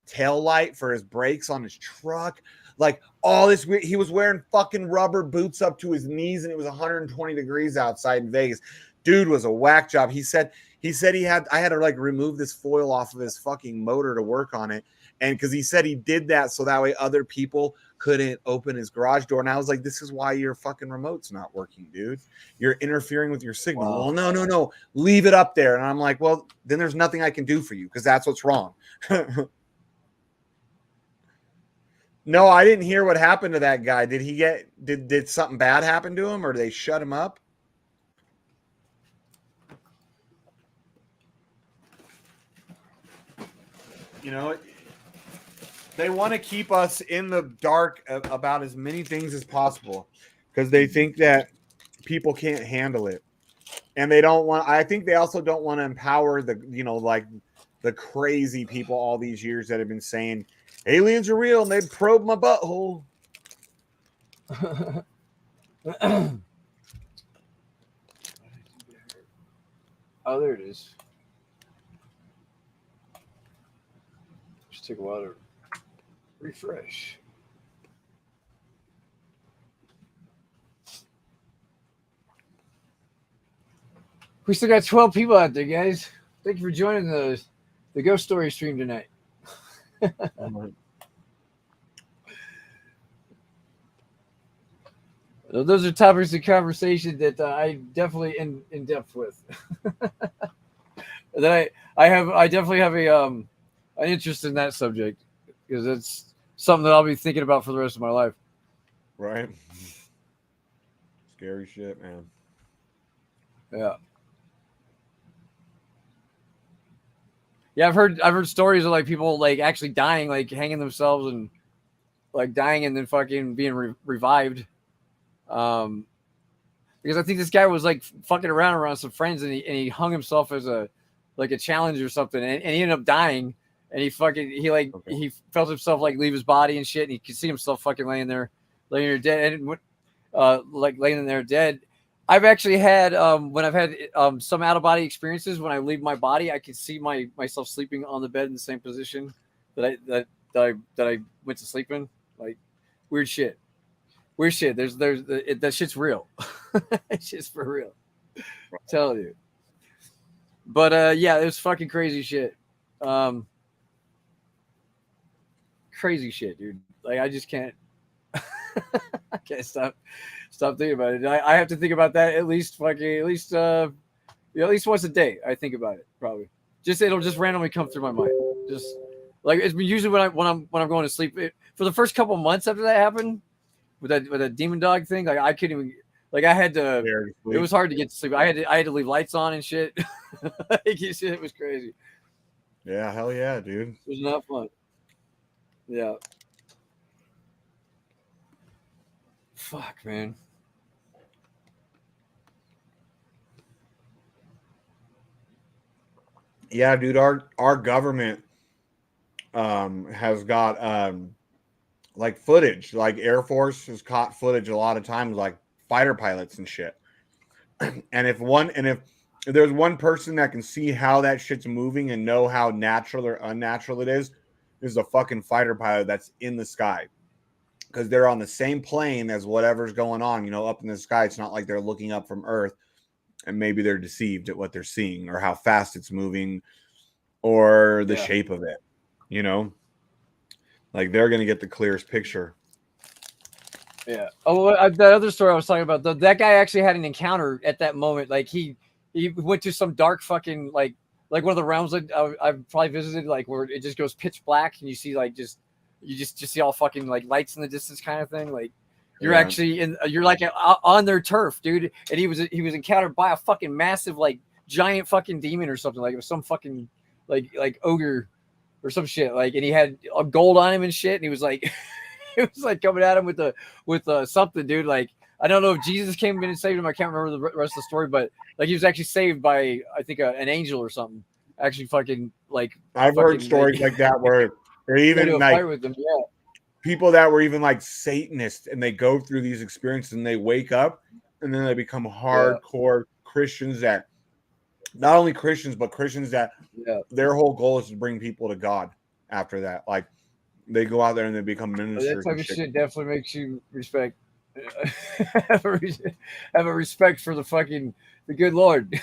tail light for his brakes on his truck. Like all this, he was wearing fucking rubber boots up to his knees, and it was 120 degrees outside in Vegas. Dude was a whack job. He said I had to like remove this foil off of his fucking motor to work on it. And because he said he did that so that way other people couldn't open his garage door. And I was like, this is why your fucking remote's not working, dude. You're interfering with your signal. Wow. Well, no. Leave it up there. And I'm like, well, then there's nothing I can do for you because that's what's wrong. No, I didn't hear what happened to that guy. Did he get did something bad happen to him, or did they shut him up? You know, they want to keep us in the dark about as many things as possible because they think that people can't handle it. And they don't want, I think they also don't want to empower the, you know, like the crazy people all these years that have been saying aliens are real and they probe my butthole. Oh, there it is. Just take a while to refresh. We still got 12 people out there, guys. Thank you for joining the ghost story stream tonight. Those are topics of conversation that I definitely in depth with. That I definitely have an interest in that subject because it's something that I'll be thinking about for the rest of my life. Right. Scary shit, man. Yeah. Yeah, I've heard stories of like people like actually dying, like hanging themselves and like dying and then fucking being revived. Because I think this guy was like fucking around some friends and he hung himself as a challenge or something and he ended up dying and he felt himself like leave his body and shit and he could see himself fucking laying there dead and like laying there dead. I've actually had when I've had some out of body experiences when I leave my body, I can see myself sleeping on the bed in the same position that I went to sleep in. Like weird shit. That shit's real. It's just for real. I'm telling you. But yeah, it was fucking crazy shit. Crazy shit, dude. Like I just can't. I can't stop thinking about it. I have to think about that at least once a day. I think about it probably. It'll just randomly come through my mind. Just like it's usually when I'm going to sleep. For the first couple months after that happened. With that demon dog thing, like I couldn't even, like I had to. It was hard to get to sleep. I had to leave lights on and shit. It was crazy. Yeah, hell yeah, dude. It was not fun. Yeah. Fuck, man. Yeah, dude. Our government has got like footage, like Air Force has caught footage a lot of times, like fighter pilots and shit. And if there's one person that can see how that shit's moving and know how natural or unnatural it is a fucking fighter pilot that's in the sky. Because they're on the same plane as whatever's going on, you know, up in the sky. It's not like they're looking up from Earth and maybe they're deceived at what they're seeing or how fast it's moving or the shape of it, you know? Like they're going to get the clearest picture. Yeah. Oh, that other story I was talking about, though, that guy actually had an encounter at that moment. Like he went to some dark fucking like one of the realms that I've probably visited, like where it just goes pitch black and you see like you just see all fucking like lights in the distance kind of thing. Like you're actually you're like on their turf, dude. And he was encountered by a fucking massive like giant fucking demon or something. Like it was some fucking like ogre or some shit. Like and he had a gold on him and shit. And he was like. It was like coming at him with something, dude. Like I don't know if Jesus came in and saved him. I can't remember the rest of the story, but like he was actually saved by I think an angel or something. Actually, fucking like I've heard stories like that where even like with them, people that were even like Satanists and they go through these experiences and they wake up and then they become hardcore Christians that not only Christians but Christians that their whole goal is to bring people to God after that, like. They go out there and they become ministers. That type of shit definitely makes you respect. Have a respect for the good Lord.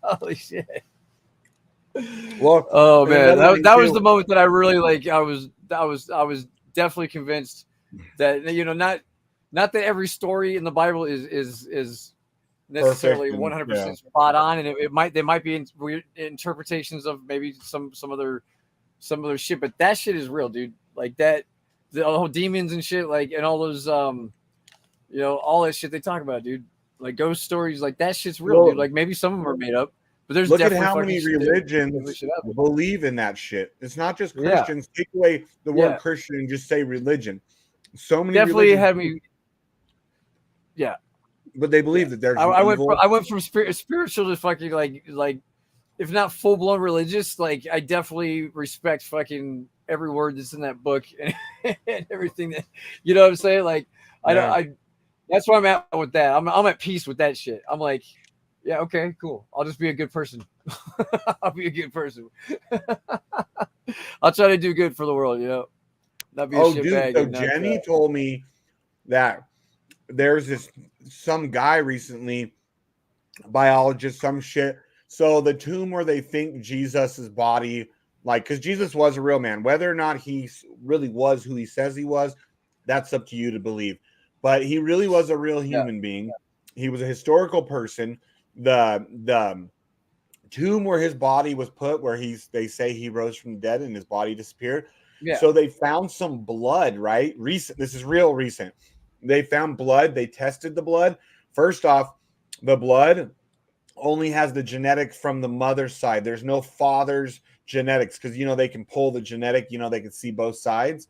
Holy shit! Well, oh man, that was the moment that I really like. I was definitely convinced that not that every story in the Bible is necessarily 100% spot on, and there might be weird interpretations of maybe some other shit, but that shit is real, dude. Like that the whole demons and shit, like, and all those all that shit they talk about, dude. Like ghost stories, like that shit's real, dude. Like maybe some of them are made up, but there's look at definitely how many religions believe in that shit. It's not just Christians. Take away the word Christian and just say religion. So many definitely religions, had me. Yeah, but they believe that there's. I went from spiritual to fucking like if not full blown religious, like I definitely respect fucking every word that's in that book and everything that you know what I'm saying. Like I that's where I'm at with that. I'm at peace with that shit. I'm like, yeah, okay, cool. I'll just be a good person. I'll be a good person. I'll try to do good for the world, Not be a shit bag. So Jenny told me that there's some guy recently, biologist, some shit. So the tomb where they think Jesus's body, like, because Jesus was a real man, whether or not he really was who he says he was, that's up to you to believe. But he really was a real human being. He was a historical person. The tomb where his body was put, where they say he rose from the dead and his body disappeared. Yeah. So they found some blood, right? Recent. This is real recent. They found blood. They tested the blood. First off, the blood only has the genetic from the mother's side. There's no father's genetics because they can pull the genetic. They can see both sides.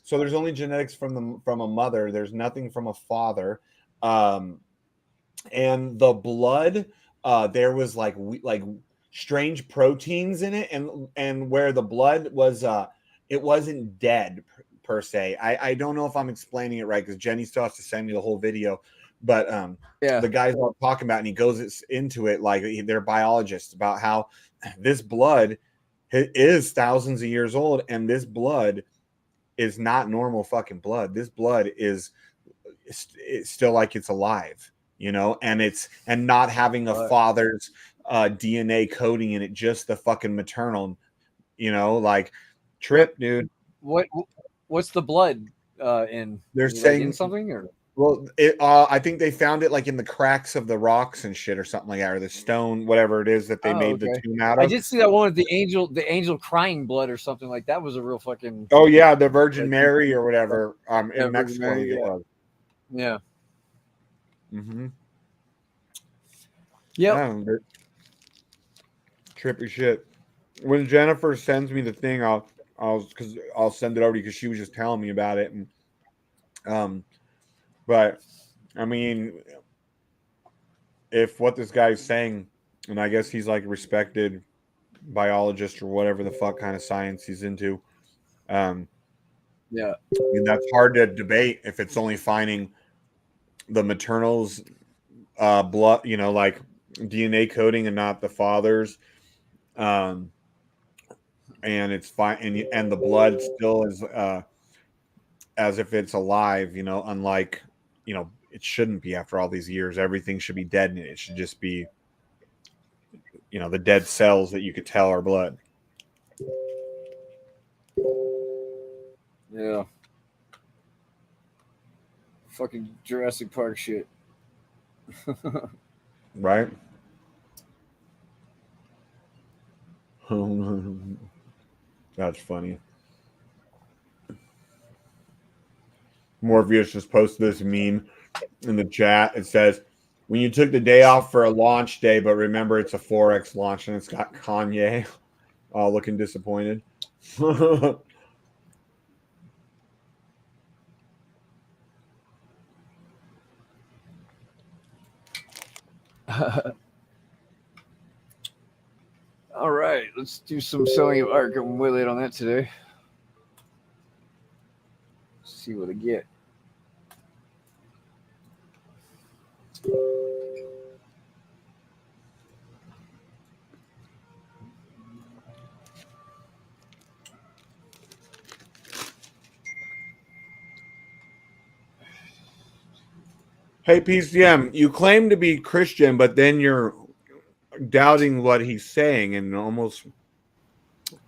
So there's only genetics from a mother. There's nothing from a father. And the blood, there was like strange proteins in it, and where the blood was, it wasn't dead per se. I don't know if I'm explaining it right because Jenny still has to send me the whole video. But the guys are talking about, and he goes into it like they're biologists about how this blood is thousands of years old, and this blood is not normal fucking blood. This blood is it's still like it's alive, and not having a father's DNA coding in it, just the fucking maternal, like trip, dude. What's the blood in? They're saying in something or. Well, I think they found it like in the cracks of the rocks and shit or something like that, or the stone, whatever it is that they made the tomb out of. I did see that one with the angel crying blood or something like that. Was a real fucking. Oh yeah, the Virgin Mary or whatever. In Mexico, Mary, it was. Yeah. Mm-hmm. Yeah. Trippy shit. When Jennifer sends me the thing, I'll send it over to you because she was just telling me about it, and but I mean, if what this guy's saying, and I guess he's like a respected biologist or whatever the fuck kind of science he's into, yeah, I mean, that's hard to debate if it's only finding the maternal's blood, like DNA coding and not the father's, and it's fine, and the blood still is as if it's alive, unlike. It shouldn't be after all these years. Everything should be dead, and it should just be, the dead cells that you could tell are blood. Yeah. Fucking Jurassic Park shit. Right? That's funny. Morpheus just posted this meme in the chat. It says, when you took the day off for a launch day, but remember it's a Forex launch, and it's got Kanye all looking disappointed. All right, let's do some selling of art. I'm way late on that today. Let's see what I get. Hey, PCM, you claim to be Christian, but then you're doubting what he's saying and almost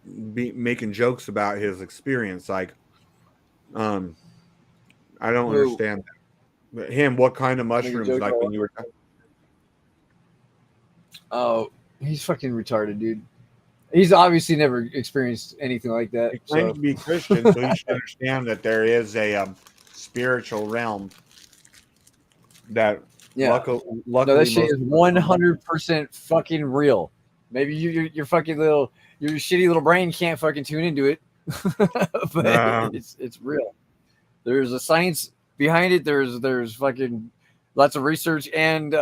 making jokes about his experience. Like, I don't understand that. Him, what kind of mushrooms? Like when you were. Oh, he's fucking retarded, dude. He's obviously never experienced anything like that. He claims So to be Christian, so he should understand that there is a spiritual realm that yeah, luckily no, that shit most is 100% fucking real. Maybe your fucking your shitty little brain can't fucking tune into it, but it's real. There's a science behind it. There's fucking lots of research and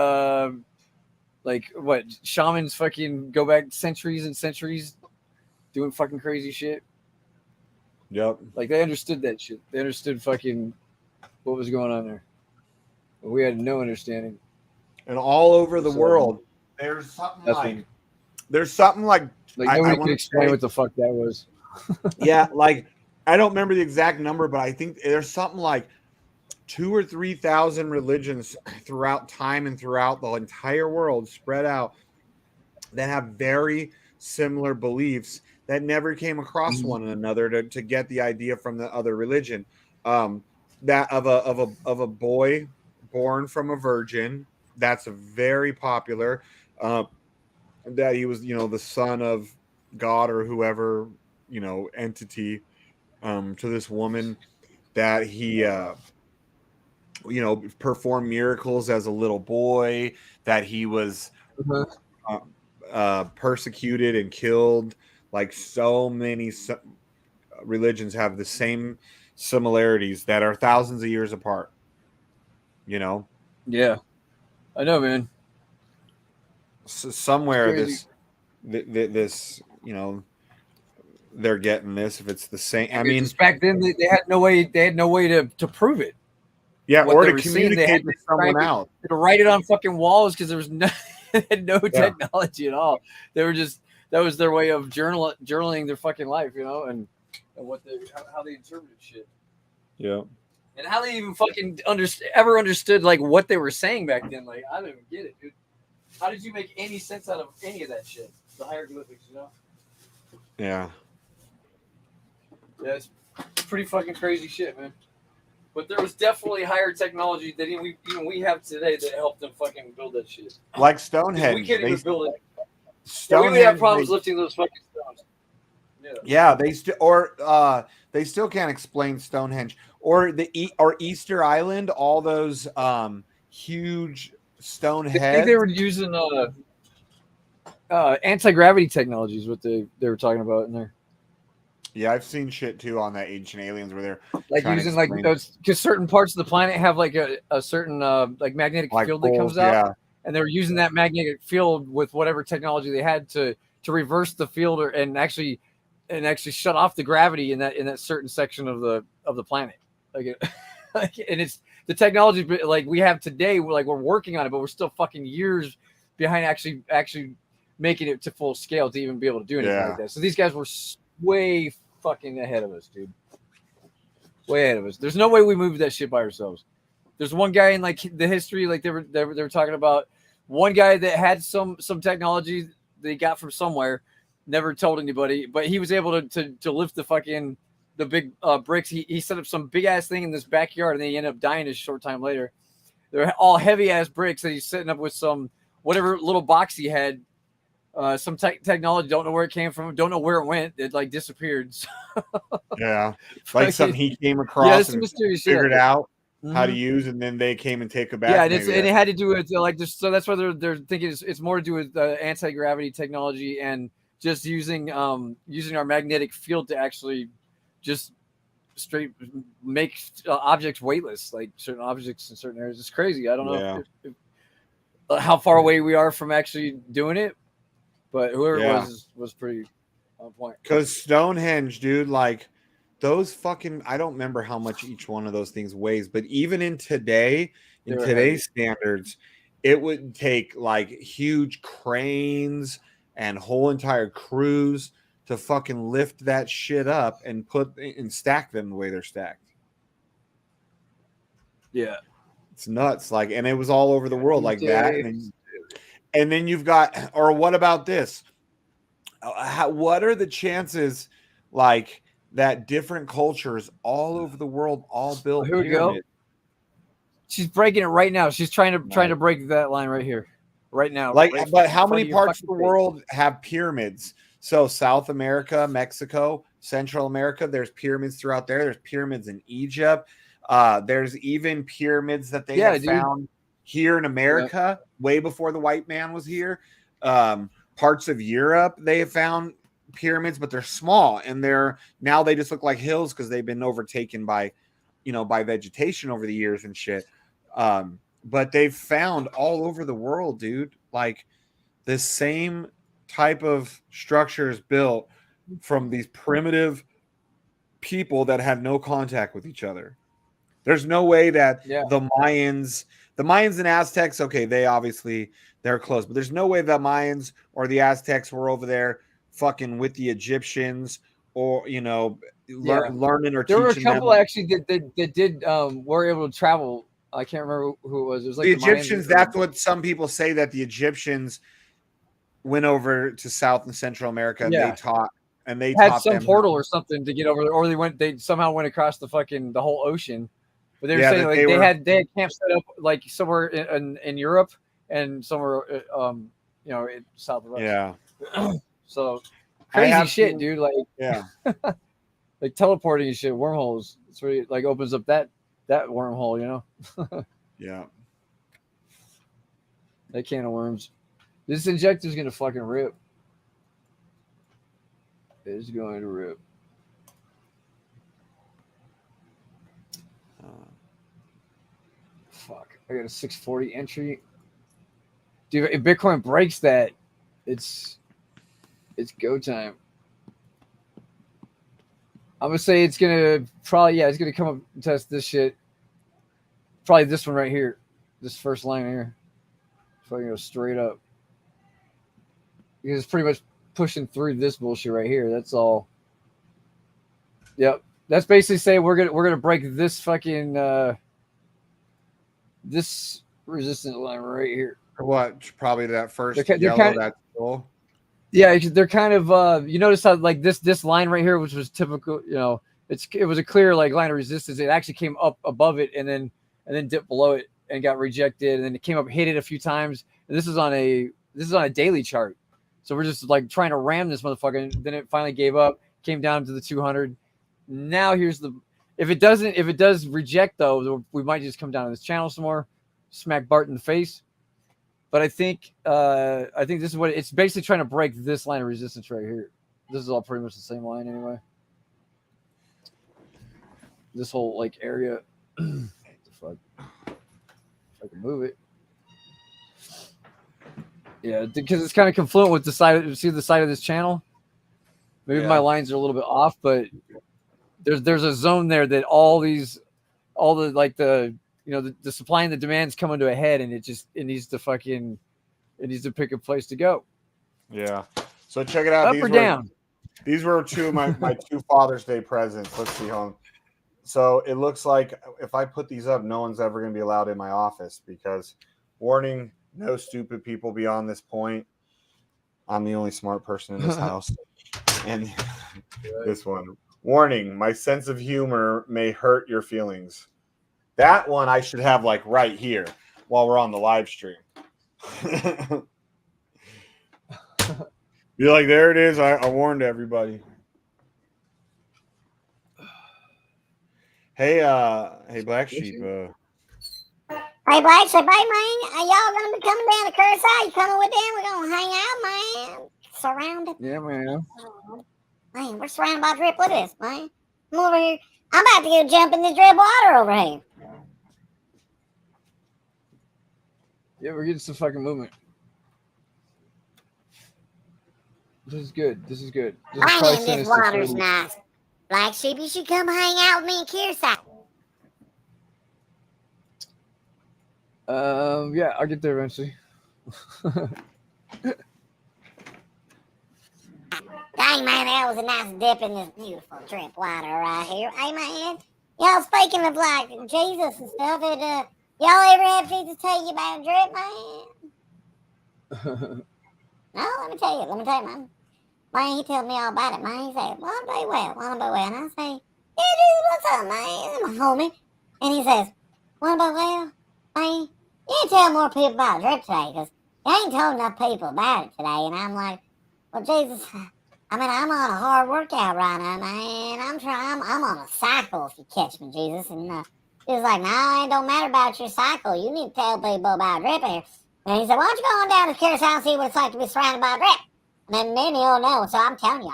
like what shamans fucking go back centuries and centuries doing fucking crazy shit. Yep. Like they understood that shit. They understood fucking what was going on there. But we had no understanding. And all over the So, world, there's something like nobody can explain what the fuck that was. yeah, like I don't remember the exact number, but I think there's something like 2,000 or 3,000 religions throughout time and throughout the entire world spread out that have very similar beliefs that never came across one another to get the idea from the other religion. That of a boy born from a virgin, that's a very popular. That he was, the son of God or whoever, entity to this woman, that he performed miracles as a little boy, that he was persecuted and killed. Like so many religions have the same similarities that are thousands of years apart. Yeah, I know, man. So somewhere this they're getting this, if it's the same. I mean, back then they had no way. They had no way to prove it. Yeah, What or they to were seeing, they communicate had with to someone else. to write it on fucking walls because there was no, they had no technology at all. They were just, that was their way of journaling their fucking life, and what how they interpreted shit. Yeah. And how they even fucking ever understood like what they were saying back then. Like I don't even get it, dude. How did you make any sense out of any of that shit? The hieroglyphics, Yeah. Yeah, it's pretty fucking crazy shit, man. But there was definitely higher technology that even we have today that helped them fucking build that shit. Like Stonehenge. We can't even build it. Stonehenge, we have problems lifting those fucking stones. Yeah, they still can't explain Stonehenge or Easter Island. All those huge stone heads. I think they were using anti-gravity technology is what they were talking about in there. Yeah, I've seen shit too on that Ancient Aliens where they're like using like those, because certain parts of the planet have like a certain like magnetic field that comes out, and they were using that magnetic field with whatever technology they had to reverse the field and actually shut off the gravity in that certain section of the planet. And it's the technology like we have today. We're working on it, but we're still fucking years behind actually making it to full scale to even be able to do anything like that. So these guys were way fucking ahead of us, dude. Way ahead of us. There's no way we moved that shit by ourselves. There's one guy in like the history, like they were talking about one guy that had some technology that he got from somewhere, never told anybody, but he was able to lift the big bricks. He set up some big ass thing in this backyard, and then he ended up dying a short time later. They're all heavy ass bricks that he's setting up with some whatever little box he had. Some technology, don't know where it came from, don't know where it went. It like disappeared. Yeah, like something he came across and figured out how to Mm-hmm. use, and then they came and take it back. Yeah, and it had to do with like just so that's why they're thinking it's more to do with anti-gravity technology and just using our magnetic field to actually just straight make objects weightless, like certain objects in certain areas. It's crazy. I don't know how far away we are from actually doing it. But whoever it was pretty on point. Because Stonehenge, dude, like those fucking, I don't remember how much each one of those things weighs, but even in today's standards, it would take like huge cranes and whole entire crews to fucking lift that shit up and stack them the way they're stacked. Yeah. It's nuts. Like, and it was all over the world like that. And then you've got, or what about this? What are the chances, like, that different cultures all over the world all built Here we go. She's breaking it right now. She's trying to break that line right here, right now. Like, but how many parts of the world have pyramids? So South America, Mexico, Central America, there's pyramids throughout there. There's pyramids in Egypt. There's even pyramids that they have found here in America way before the white man was here. Parts of Europe, they have found pyramids, but they're small, and now they just look like hills because they've been overtaken by, by vegetation over the years and shit. But they've found all over the world, dude, like the same type of structures built from these primitive people that had no contact with each other. There's no way that the Mayans and Aztecs, okay, they're close, but there's no way the Mayans or the Aztecs were over there fucking with the Egyptians or, learning or teaching them. There were a couple actually that were able to travel. I can't remember who it was. It was like the Egyptians. That's what some people say, that the Egyptians went over to South and Central America and they had some portal or something to get over there, or they somehow went across the whole ocean. But they were saying like they had camps set up like somewhere in Europe and somewhere in south of us. Yeah. So crazy shit, dude. Like like teleporting and shit, wormholes. It's really like opens up that wormhole, Yeah. That can of worms. This injector's gonna fucking rip. It's going to rip. Fuck. I got a 640 entry. Dude, if Bitcoin breaks that, it's go time. I'm gonna say it's gonna come up and test this shit. Probably this one right here. This first line here. Fucking go straight up. Because it's pretty much pushing through this bullshit right here. That's all. Yep. That's basically saying we're gonna break this fucking this resistance line right here. Or what? Probably that first they're yellow. Kind of, that's cool. Yeah, they're kind of you notice how like this line right here, which was typical, it was a clear like line of resistance. It actually came up above it and then dipped below it and got rejected, and then it came up, hit it a few times. And this is on a daily chart. So we're just like trying to ram this motherfucker. And then it finally gave up, came down to the 200. Now here's if it does reject though, we might just come down to this channel some more, smack Bart in the face. But I think this is what it's basically trying to break this line of resistance right here. This is all pretty much the same line anyway. This whole like area. What the fuck? If I can move it. Yeah, because it's kind of confluent with the side. See the side of this channel. Maybe my lines are a little bit off, but there's a zone there that the supply and the demand's coming to a head, and it needs to pick a place to go. Yeah. So check it out. Up or down? These were two of my two Father's Day presents. Let's see, home. So it looks like if I put these up, no one's ever going to be allowed in my office because, warning, no stupid people beyond this point. I'm the only smart person in this house. And this one, warning, my sense of humor may hurt your feelings. That one I should have like right here while we're on the live stream. Be like, there it is. I warned everybody. Hey, BlackSheep. Hey, BlackSheep, hey, man. Are y'all going to be coming down to Curacao? You coming with them? We're going to hang out, man. Surrounded. Yeah, man. Man, we're surrounded by drip. Look at this, man. I'm over here. I'm about to go jump in this drip water over here. Yeah, we're getting some fucking movement. This is good. This This water's nice. BlackSheep, you should come hang out with me in Curacao. Yeah, I'll get there eventually. Dang, man, that was a nice dip in this beautiful drip water right here. Hey, man, y'all speaking of like Jesus and stuff, y'all ever have Jesus tell you about drip, man? No, let me tell you, man. Man, he told me all about it, man. He said, wanna be well. And I say, yeah, Jesus, what's up, man? This is my homie. And he says, wanna be well? Man, you ain't tell more people about drip today, because you ain't told enough people about it today. And I'm like, well, Jesus, I mean, I'm on a hard workout right now, man. I'm on a cycle, if you catch me, Jesus. And he was like, nah, it don't matter about your cycle. You need to tell people about drip here. And he said, why don't you go on down to Curacao and see what it's like to be surrounded by drip? And then you'll know. So I'm telling y'all,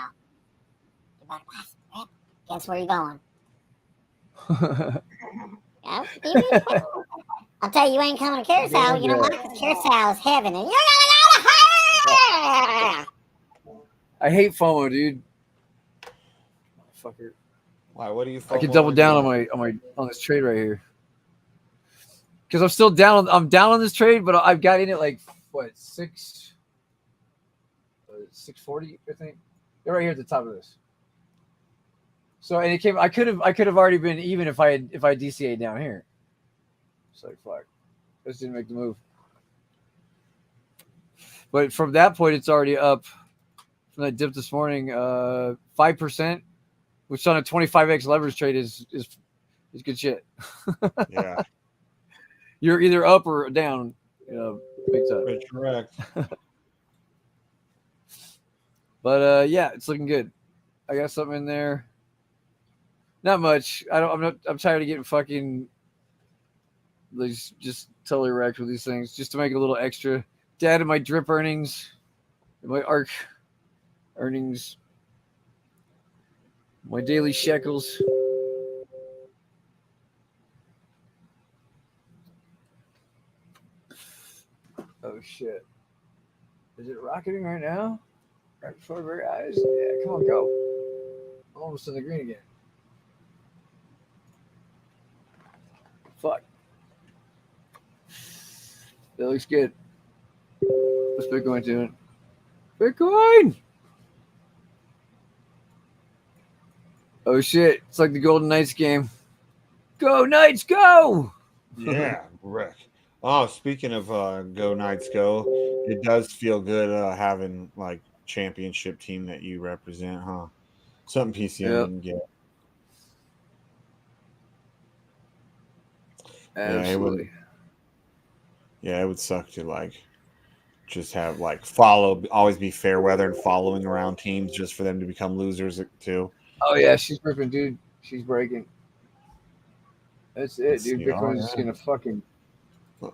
you better buy some drip. Guess where you're going? I'll tell you, you ain't coming to Curacao. You know why? Because Curacao is heaven. And you're going to go to hell! I hate FOMO, dude. Fucker. Why? What do you? I can double down on this trade right here. Because I'm still down. I'm down on this trade, but I've got in it like what 640, I think. They're right here at the top of this. So and it came. I could have already been even if I DCA down here. It's like fuck. This didn't make the move. But from that point, it's already up. From that dip this morning, 5%, which on a 25x leverage trade is good shit. Yeah. You're either up or down, big time. Correct. But yeah, it's looking good. I got something in there. Not much. I'm tired of getting fucking just totally wrecked with these things. Just to make it a little extra. Dad and my drip earnings, and my ARC earnings, my daily shekels. Oh shit! Is it rocketing right now? Right before our very eyes? Yeah, come on, go! I'm almost in the green again. Fuck. That looks good. What's Bitcoin doing? Bitcoin! Oh shit! It's like the Golden Knights game. Go Knights, go! Yeah, Rick. Oh, speaking of go Knights go, it does feel good having like championship team that you represent, huh? Something PCM didn't get. Absolutely. It would suck to like just have like always be fair weather and following around teams just for them to become losers too. Oh yeah, she's ripping, dude. She's breaking. That's it, dude. Bitcoin's just gonna fucking.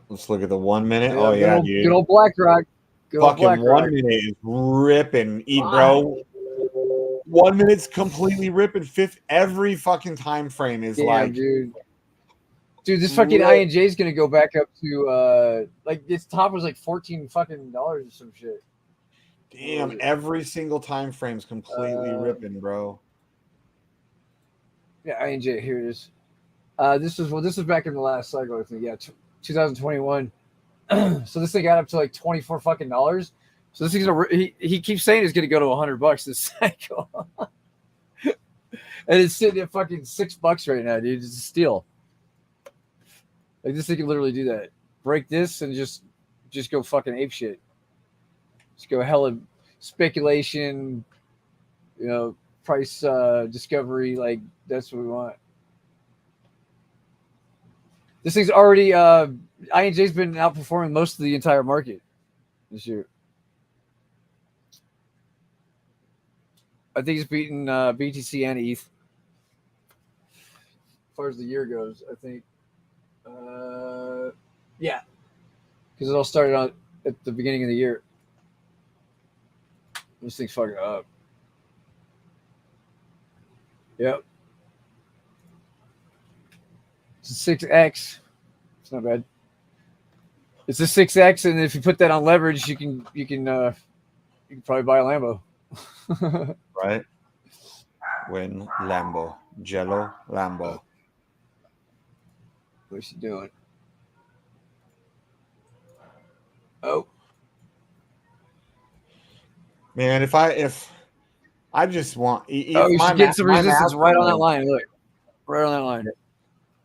Let's look at the 1 minute. Yeah, dude. Good old BlackRock. Fucking 1 minute is ripping. Bro. 1 minute's completely ripping. Every fucking time frame is dude, this fucking INJ is gonna go back up to like its top was like $14 fucking or some shit. Damn, every single time frame's completely ripping, bro. Yeah, INJ, here it is. This was back in the last cycle, I think. Yeah, 2021. So this thing got up to like $24 fucking. So this thing's he keeps saying it's gonna go to $100 this cycle. And it's sitting at fucking $6 right now, dude. It's a steal. Like this thing can literally do that. Break this and just go fucking ape shit. Just go hella speculation, price discovery. Like that's what we want. This thing's already INJ's been outperforming most of the entire market this year. I think it's beaten BTC and ETH. As far as the year goes, I think. Yeah. Because it all started out at the beginning of the year. This thing's fucking up. Yep. It's a 6x. It's not bad. It's a 6x, and if you put that on leverage, you can probably buy a Lambo. Right? Win Lambo. Jello Lambo. What's she doing? Oh. Man, if I just want you should get some resistance right on that line. Look. Right on that line.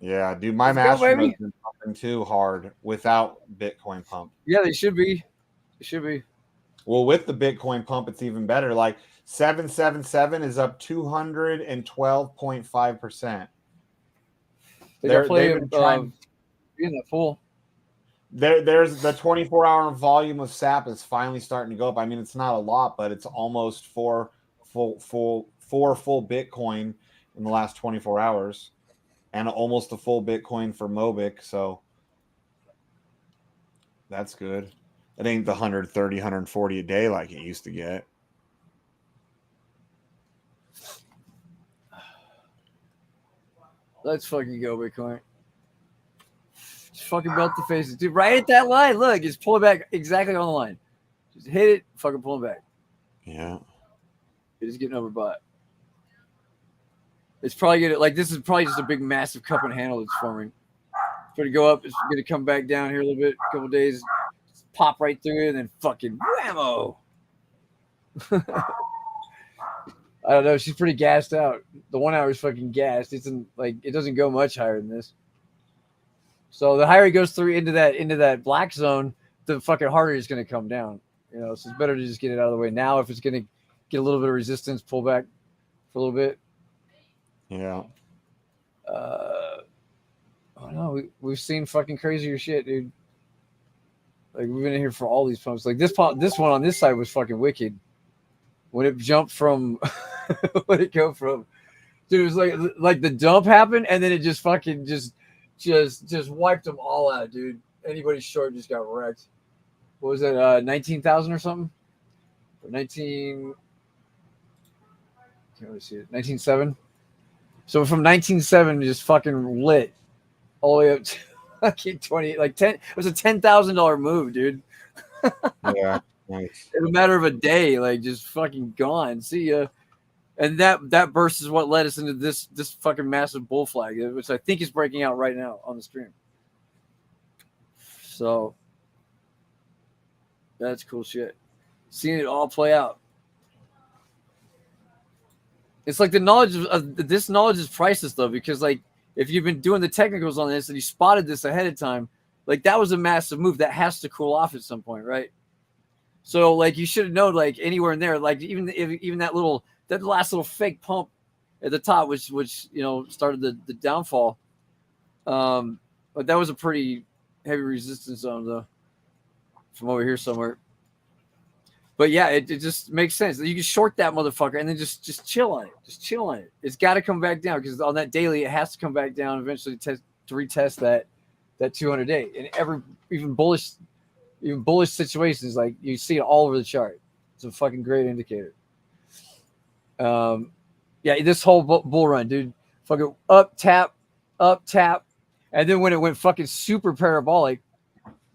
Yeah, dude, my mastermind has been pumping too hard without Bitcoin pump. Yeah, they should be. They should be. Well, with the Bitcoin pump, it's even better. Like 777 is up 212.5%. They're playing being that full. There's the 24-hour volume of SAP is finally starting to go up. I mean, it's not a lot, but it's almost 4 four full Bitcoin in the last 24 hours, and almost a full Bitcoin for Mobic. So that's good. It ain't the 130, 140 a day like it used to get. Let's fucking go, Bitcoin. Just fucking melt the faces. Dude, right at that line. Look, just pull it back exactly on the line. Just hit it, fucking pull it back. Yeah. It is getting overbought. It's probably gonna this is probably just a big massive cup and handle that's forming. It's gonna go up, it's gonna come back down here a little bit, a couple days, pop right through it, and then fucking whammo. I don't know, she's pretty gassed out. The 1 hour is fucking gassed. It's it doesn't go much higher than this. So the higher it goes through into that black zone, the fucking harder it's gonna come down. So it's better to just get it out of the way now. If it's gonna get a little bit of resistance, pull back for a little bit. Yeah. Oh no, we've seen fucking crazier shit, dude. Like we've been in here for all these pumps. Like this one on this side was fucking wicked. When it jumped from, when it go from, dude, it was like the dump happened and then it just fucking just wiped them all out, dude. Anybody short just got wrecked. What was that? 19,000 or something? Or 19. Can't really see it. 19.7. So from 19.7 just fucking lit all the way up to fucking 20, like 10. It was a $10,000 move, dude. Yeah, nice. In a matter of a day, like just fucking gone. See ya. And that burst is what led us into this fucking massive bull flag, which I think is breaking out right now on the stream. So that's cool shit. Seeing it all play out. It's like the knowledge of this knowledge is priceless though, because like if you've been doing the technicals on this and you spotted this ahead of time, like that was a massive move that has to cool off at some point, right? So like you should have known like anywhere in there, like even that last little fake pump at the top, which started the downfall. But that was a pretty heavy resistance zone though, from over here somewhere. But yeah, it just makes sense. You can short that motherfucker and then just chill on it. Just chill on it. It's got to come back down because on that daily, it has to come back down eventually to retest that 200 day. And even bullish situations, like you see it all over the chart. It's a fucking great indicator. Yeah, this whole bull run, dude, fucking up tap, and then when it went fucking super parabolic,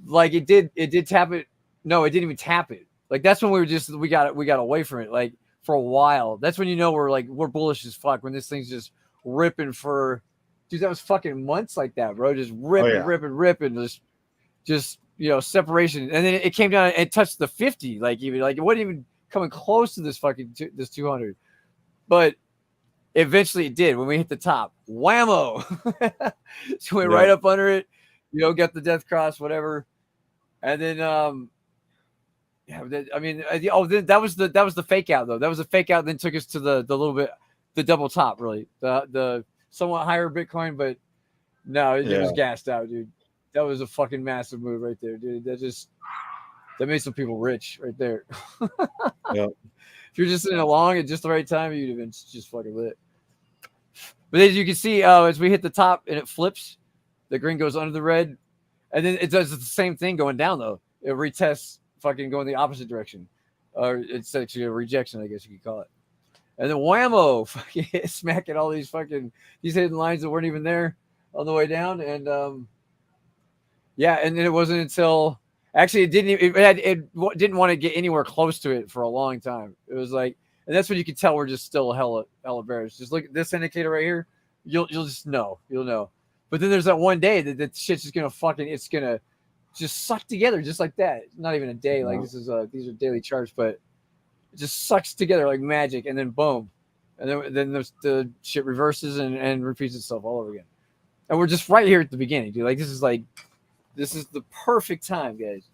like it did tap it. No, it didn't even tap it. Like that's when we got away from it like for a while. That's when we're bullish as fuck when this thing's just ripping for, dude. That was fucking months like that, bro. Just ripping, just separation, and then it came down and touched the 50. Like it wasn't even coming close to this fucking this 200, but eventually it did when we hit the top. Whammo! So we went right up under it. Got the death cross, whatever, and then yeah, that was the fake out though. That was a fake out. Then took us to the little bit, the double top, really, the somewhat higher Bitcoin, but no, it was gassed out, dude. That was a fucking massive move right there, dude. That made some people rich right there. Yep. If you're just in it long at just the right time, you'd have been just fucking lit. But as you can see, as we hit the top and it flips, the green goes under the red, and then it does the same thing going down though. It retests. Fucking going the opposite direction, or it's actually a rejection, I guess you could call it. And then whammo, fucking smacking all these hidden lines that weren't even there on the way down. And yeah, and then it wasn't until actually it didn't want to get anywhere close to it for a long time. It was like, and that's when you can tell we're just still hella bearish. Just look at this indicator right here. You'll just know, But then there's that one day that shit's just it's gonna just suck together just like that. Not even a day. Like these are daily charts, but it just sucks together like magic, and then boom, and then the shit reverses and repeats itself all over again. And we're just right here at the beginning, dude. Like this is the perfect time, guys.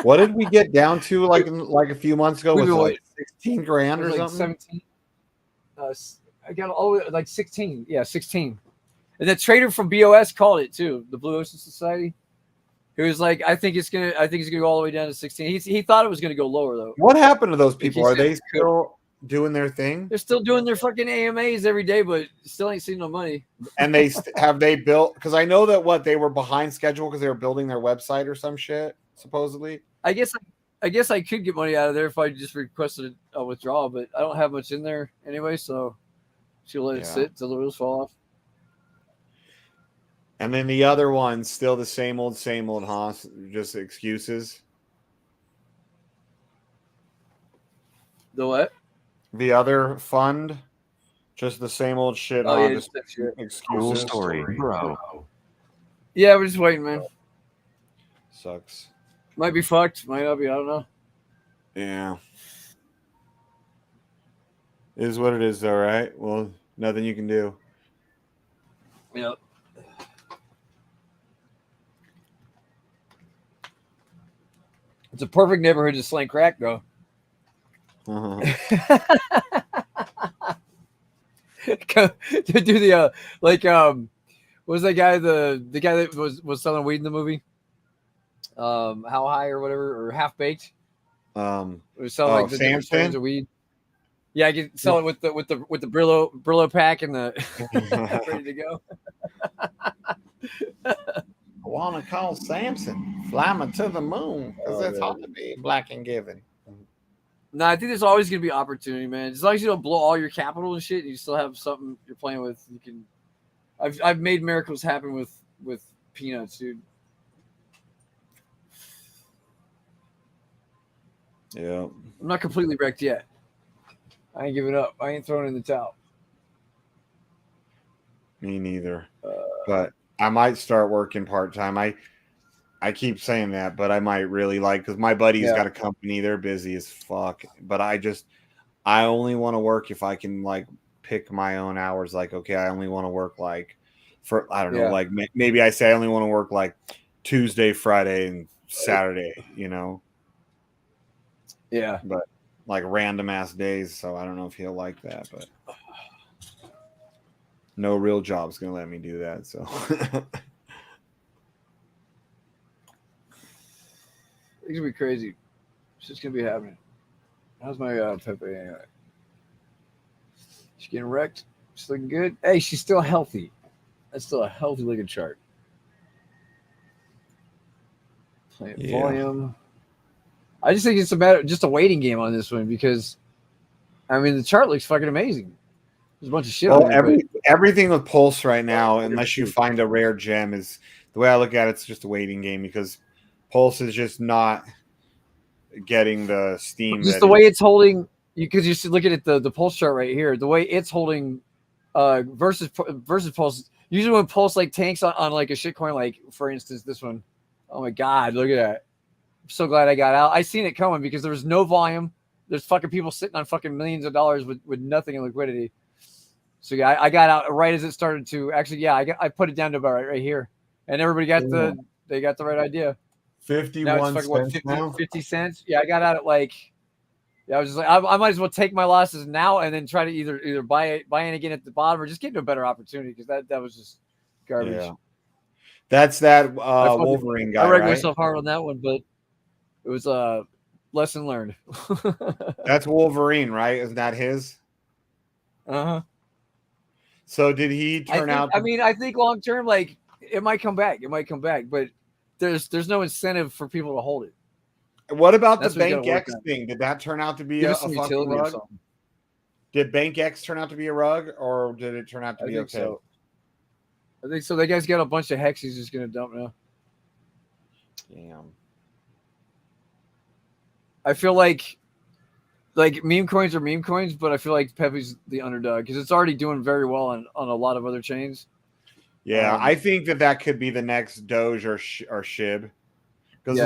What did we get down to like a few months ago? Was like 16 grand or like something? 17. I got all like 16. Yeah, 16. And the trader from BOS called it too. The Blue Ocean Society. He was like, I think it's gonna go all the way down to 16. He thought it was gonna go lower though. What happened to those people? Are they still doing their thing? They're still doing their fucking AMAs every day, but still ain't seen no money. And they have they built, because I know that they were behind schedule because they were building their website or some shit supposedly. I guess I could get money out of there if I just requested a withdrawal, but I don't have much in there anyway, so she'll let it sit till the wheels fall off. And then the other one, still the same old, huh? Just excuses. The what? The other fund, just the same old shit. Oh, yeah, just excuses. Cool story, bro. Yeah, we're just waiting, man. Sucks. Might be fucked, might not be. I don't know. Yeah. It is what it is, though, right? Well, nothing you can do. Yep. It's a perfect neighborhood to slang crack, though. Uh-huh. To do the what was that guy the guy that was selling weed in the movie? How high or whatever, or half baked? It was selling like the different strains of weed. Yeah, I could sell it with the Brillo pack and the ready to go. I want to call Samson, fly me to the moon, because that's all to be black and given. No, I think there's always going to be opportunity, man. As long as you don't blow all your capital and shit, you still have something you're playing with. You can. I've made miracles happen with peanuts, dude. Yeah, I'm not completely wrecked yet. I ain't giving up. I ain't throwing in the towel. Me neither. But I might start working part-time. I keep saying that, but I might really because my buddy's got a company. They're busy as fuck. But I only want to work if I can pick my own hours. Okay, I only want to work for, I don't know, maybe I say I only want to work Tuesday, Friday, and Saturday, Yeah. But random ass days. So I don't know if he'll like that, but no real job's going to let me do that. So it's gonna be crazy. It's just gonna be happening. How's my Pepe anyway? She's getting wrecked. She's looking good. Hey, she's still healthy. That's still a healthy looking chart. Playing volume. I just think it's just a waiting game on this one because, I mean, the chart looks fucking amazing. There's a bunch of shit on there. Everything with Pulse right now, unless you find a rare gem, is the way I look at it. It's just a waiting game because Pulse is just not getting the steam. Just the way it's holding, because you should look at it, the Pulse chart right here. The way it's holding versus Pulse. Usually when Pulse tanks on a shitcoin, for instance this one. Oh my god, look at that! I'm so glad I got out. I seen it coming because there was no volume. There's fucking people sitting on fucking millions of dollars with nothing in liquidity. So yeah, I got out right as it started to. Actually, yeah, I put it down to about right here, and everybody got they got the right idea. 51 cents now? 50 cents. Yeah, I got out at I was just I might as well take my losses now and then try to either buy in again at the bottom or just get into a better opportunity because that was just garbage. Yeah. That's that Wolverine guy. I wrecked myself hard on that one, but it was a lesson learned. That's Wolverine, right? Isn't that his? Uh-huh. So did he turn out? I mean, I think long term, it might come back. It might come back, but there's no incentive for people to hold it. What about the Bank X thing? Did that turn out to be a fucking rug? Did Bank X turn out to be a rug, or did it turn out to be okay? So. I think so. That guy's got a bunch of hex he's just gonna dump now. Damn. I feel like meme coins are meme coins, but I feel like Pepe's the underdog because it's already doing very well on a lot of other chains. Yeah, I think that could be the next Doge or Shib because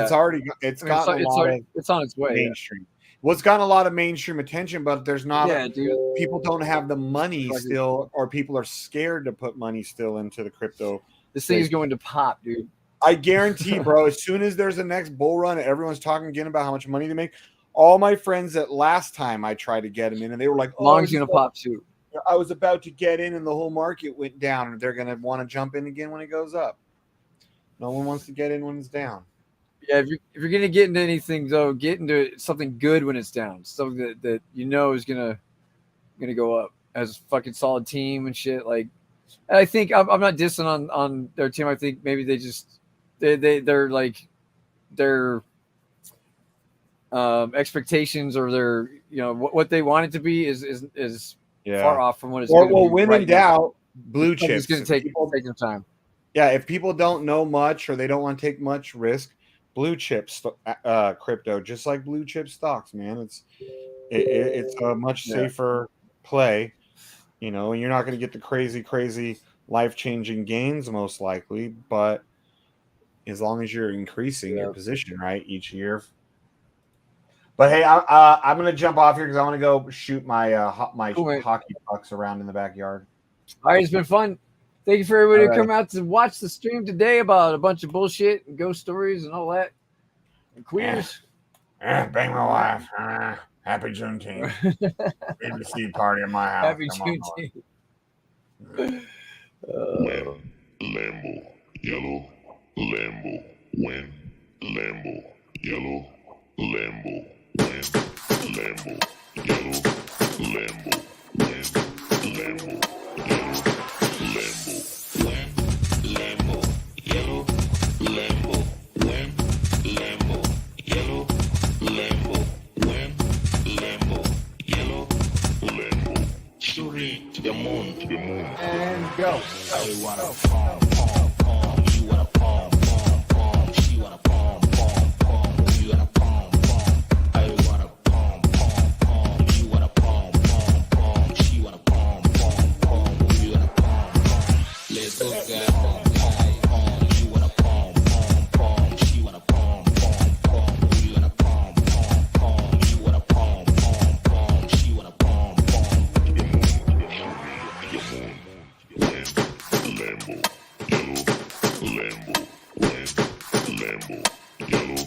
it's gotten it's on its way mainstream. Yeah. Well, it's gotten a lot of mainstream attention, but there's not people don't have the money still, or people are scared to put money still into the crypto. This thing is going to pop, dude. I guarantee, bro. As soon as there's a next bull run, everyone's talking again about how much money they make. All my friends that last time I tried to get them in, and they were like, "Long's gonna pop too." I was about to get in, and the whole market went down, and they're gonna want to jump in again when it goes up. No one wants to get in when it's down. Yeah, if you're gonna get into anything though, get into something good when it's down. Something that you know is gonna go up as a fucking solid team and shit. Like, and I think I'm not dissing on their team. I think maybe they're like their expectations or their what they want it to be is far off from what it's going to be. When in doubt, blue chips. It's going to take some time. Yeah, if people don't know much or they don't want to take much risk, blue chips crypto, just like blue chip stocks, man. It's a much safer play, and you're not going to get the crazy life-changing gains most likely, but as long as you're increasing your position right each year. But hey, I'm going to jump off here because I want to go shoot my hockey pucks around in the backyard. All right, it's been fun. Thank you for everybody who come out to watch the stream today about a bunch of bullshit and ghost stories and all that. And queers. Bang my wife. Happy Juneteenth. ABC party in my house. Happy Juneteenth. Lambo, yellow, Lambo, win, Lambo, yellow, Lambo, win, Lambo, yellow, Lambo, win, Lambo, yellow, Lambo, win, Lambo, yellow, Lambo, win, Lambo, yellow, Lambo, win, Lambo, yellow, Lambo, shooting to the moon, and go. I wanna palm, palm, palm. You wanna palm, palm, palm. She wanna palm, palm, palm. You wanna palm, palm. I wanna palm, palm, palm. You wanna palm, palm, palm. She wanna palm, palm, palm. You wanna palm, palm. Let's go, guys. Palm, you wanna palm, palm, palm. She wanna palm, palm, palm. You wanna palm, palm, palm. You wanna palm, palm, palm. She wanna palm, palm. Lambo, yellow, Lambo, win, Lambo, yellow,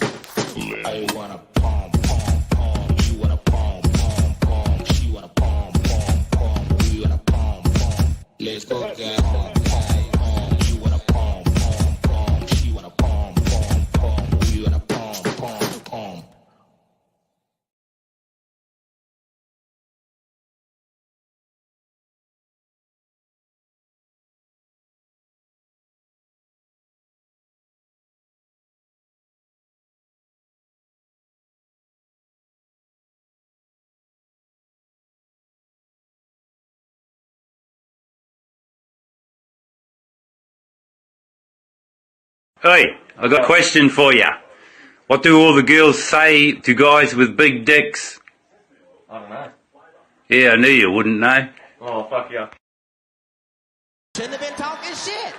Lambo. I wanna palm, palm, palm. You wanna palm, palm, palm. She wanna palm, palm, palm. We wanna palm, palm. Let's go, guys. Palm, palm. You wanna palm, palm, palm. She wanna palm, palm, palm. We wanna palm, palm, palm. Hey, I got a question for you. What do all the girls say to guys with big dicks? I don't know. Yeah, I knew you wouldn't know. Oh, fuck yeah. Shouldn't have been talking shit.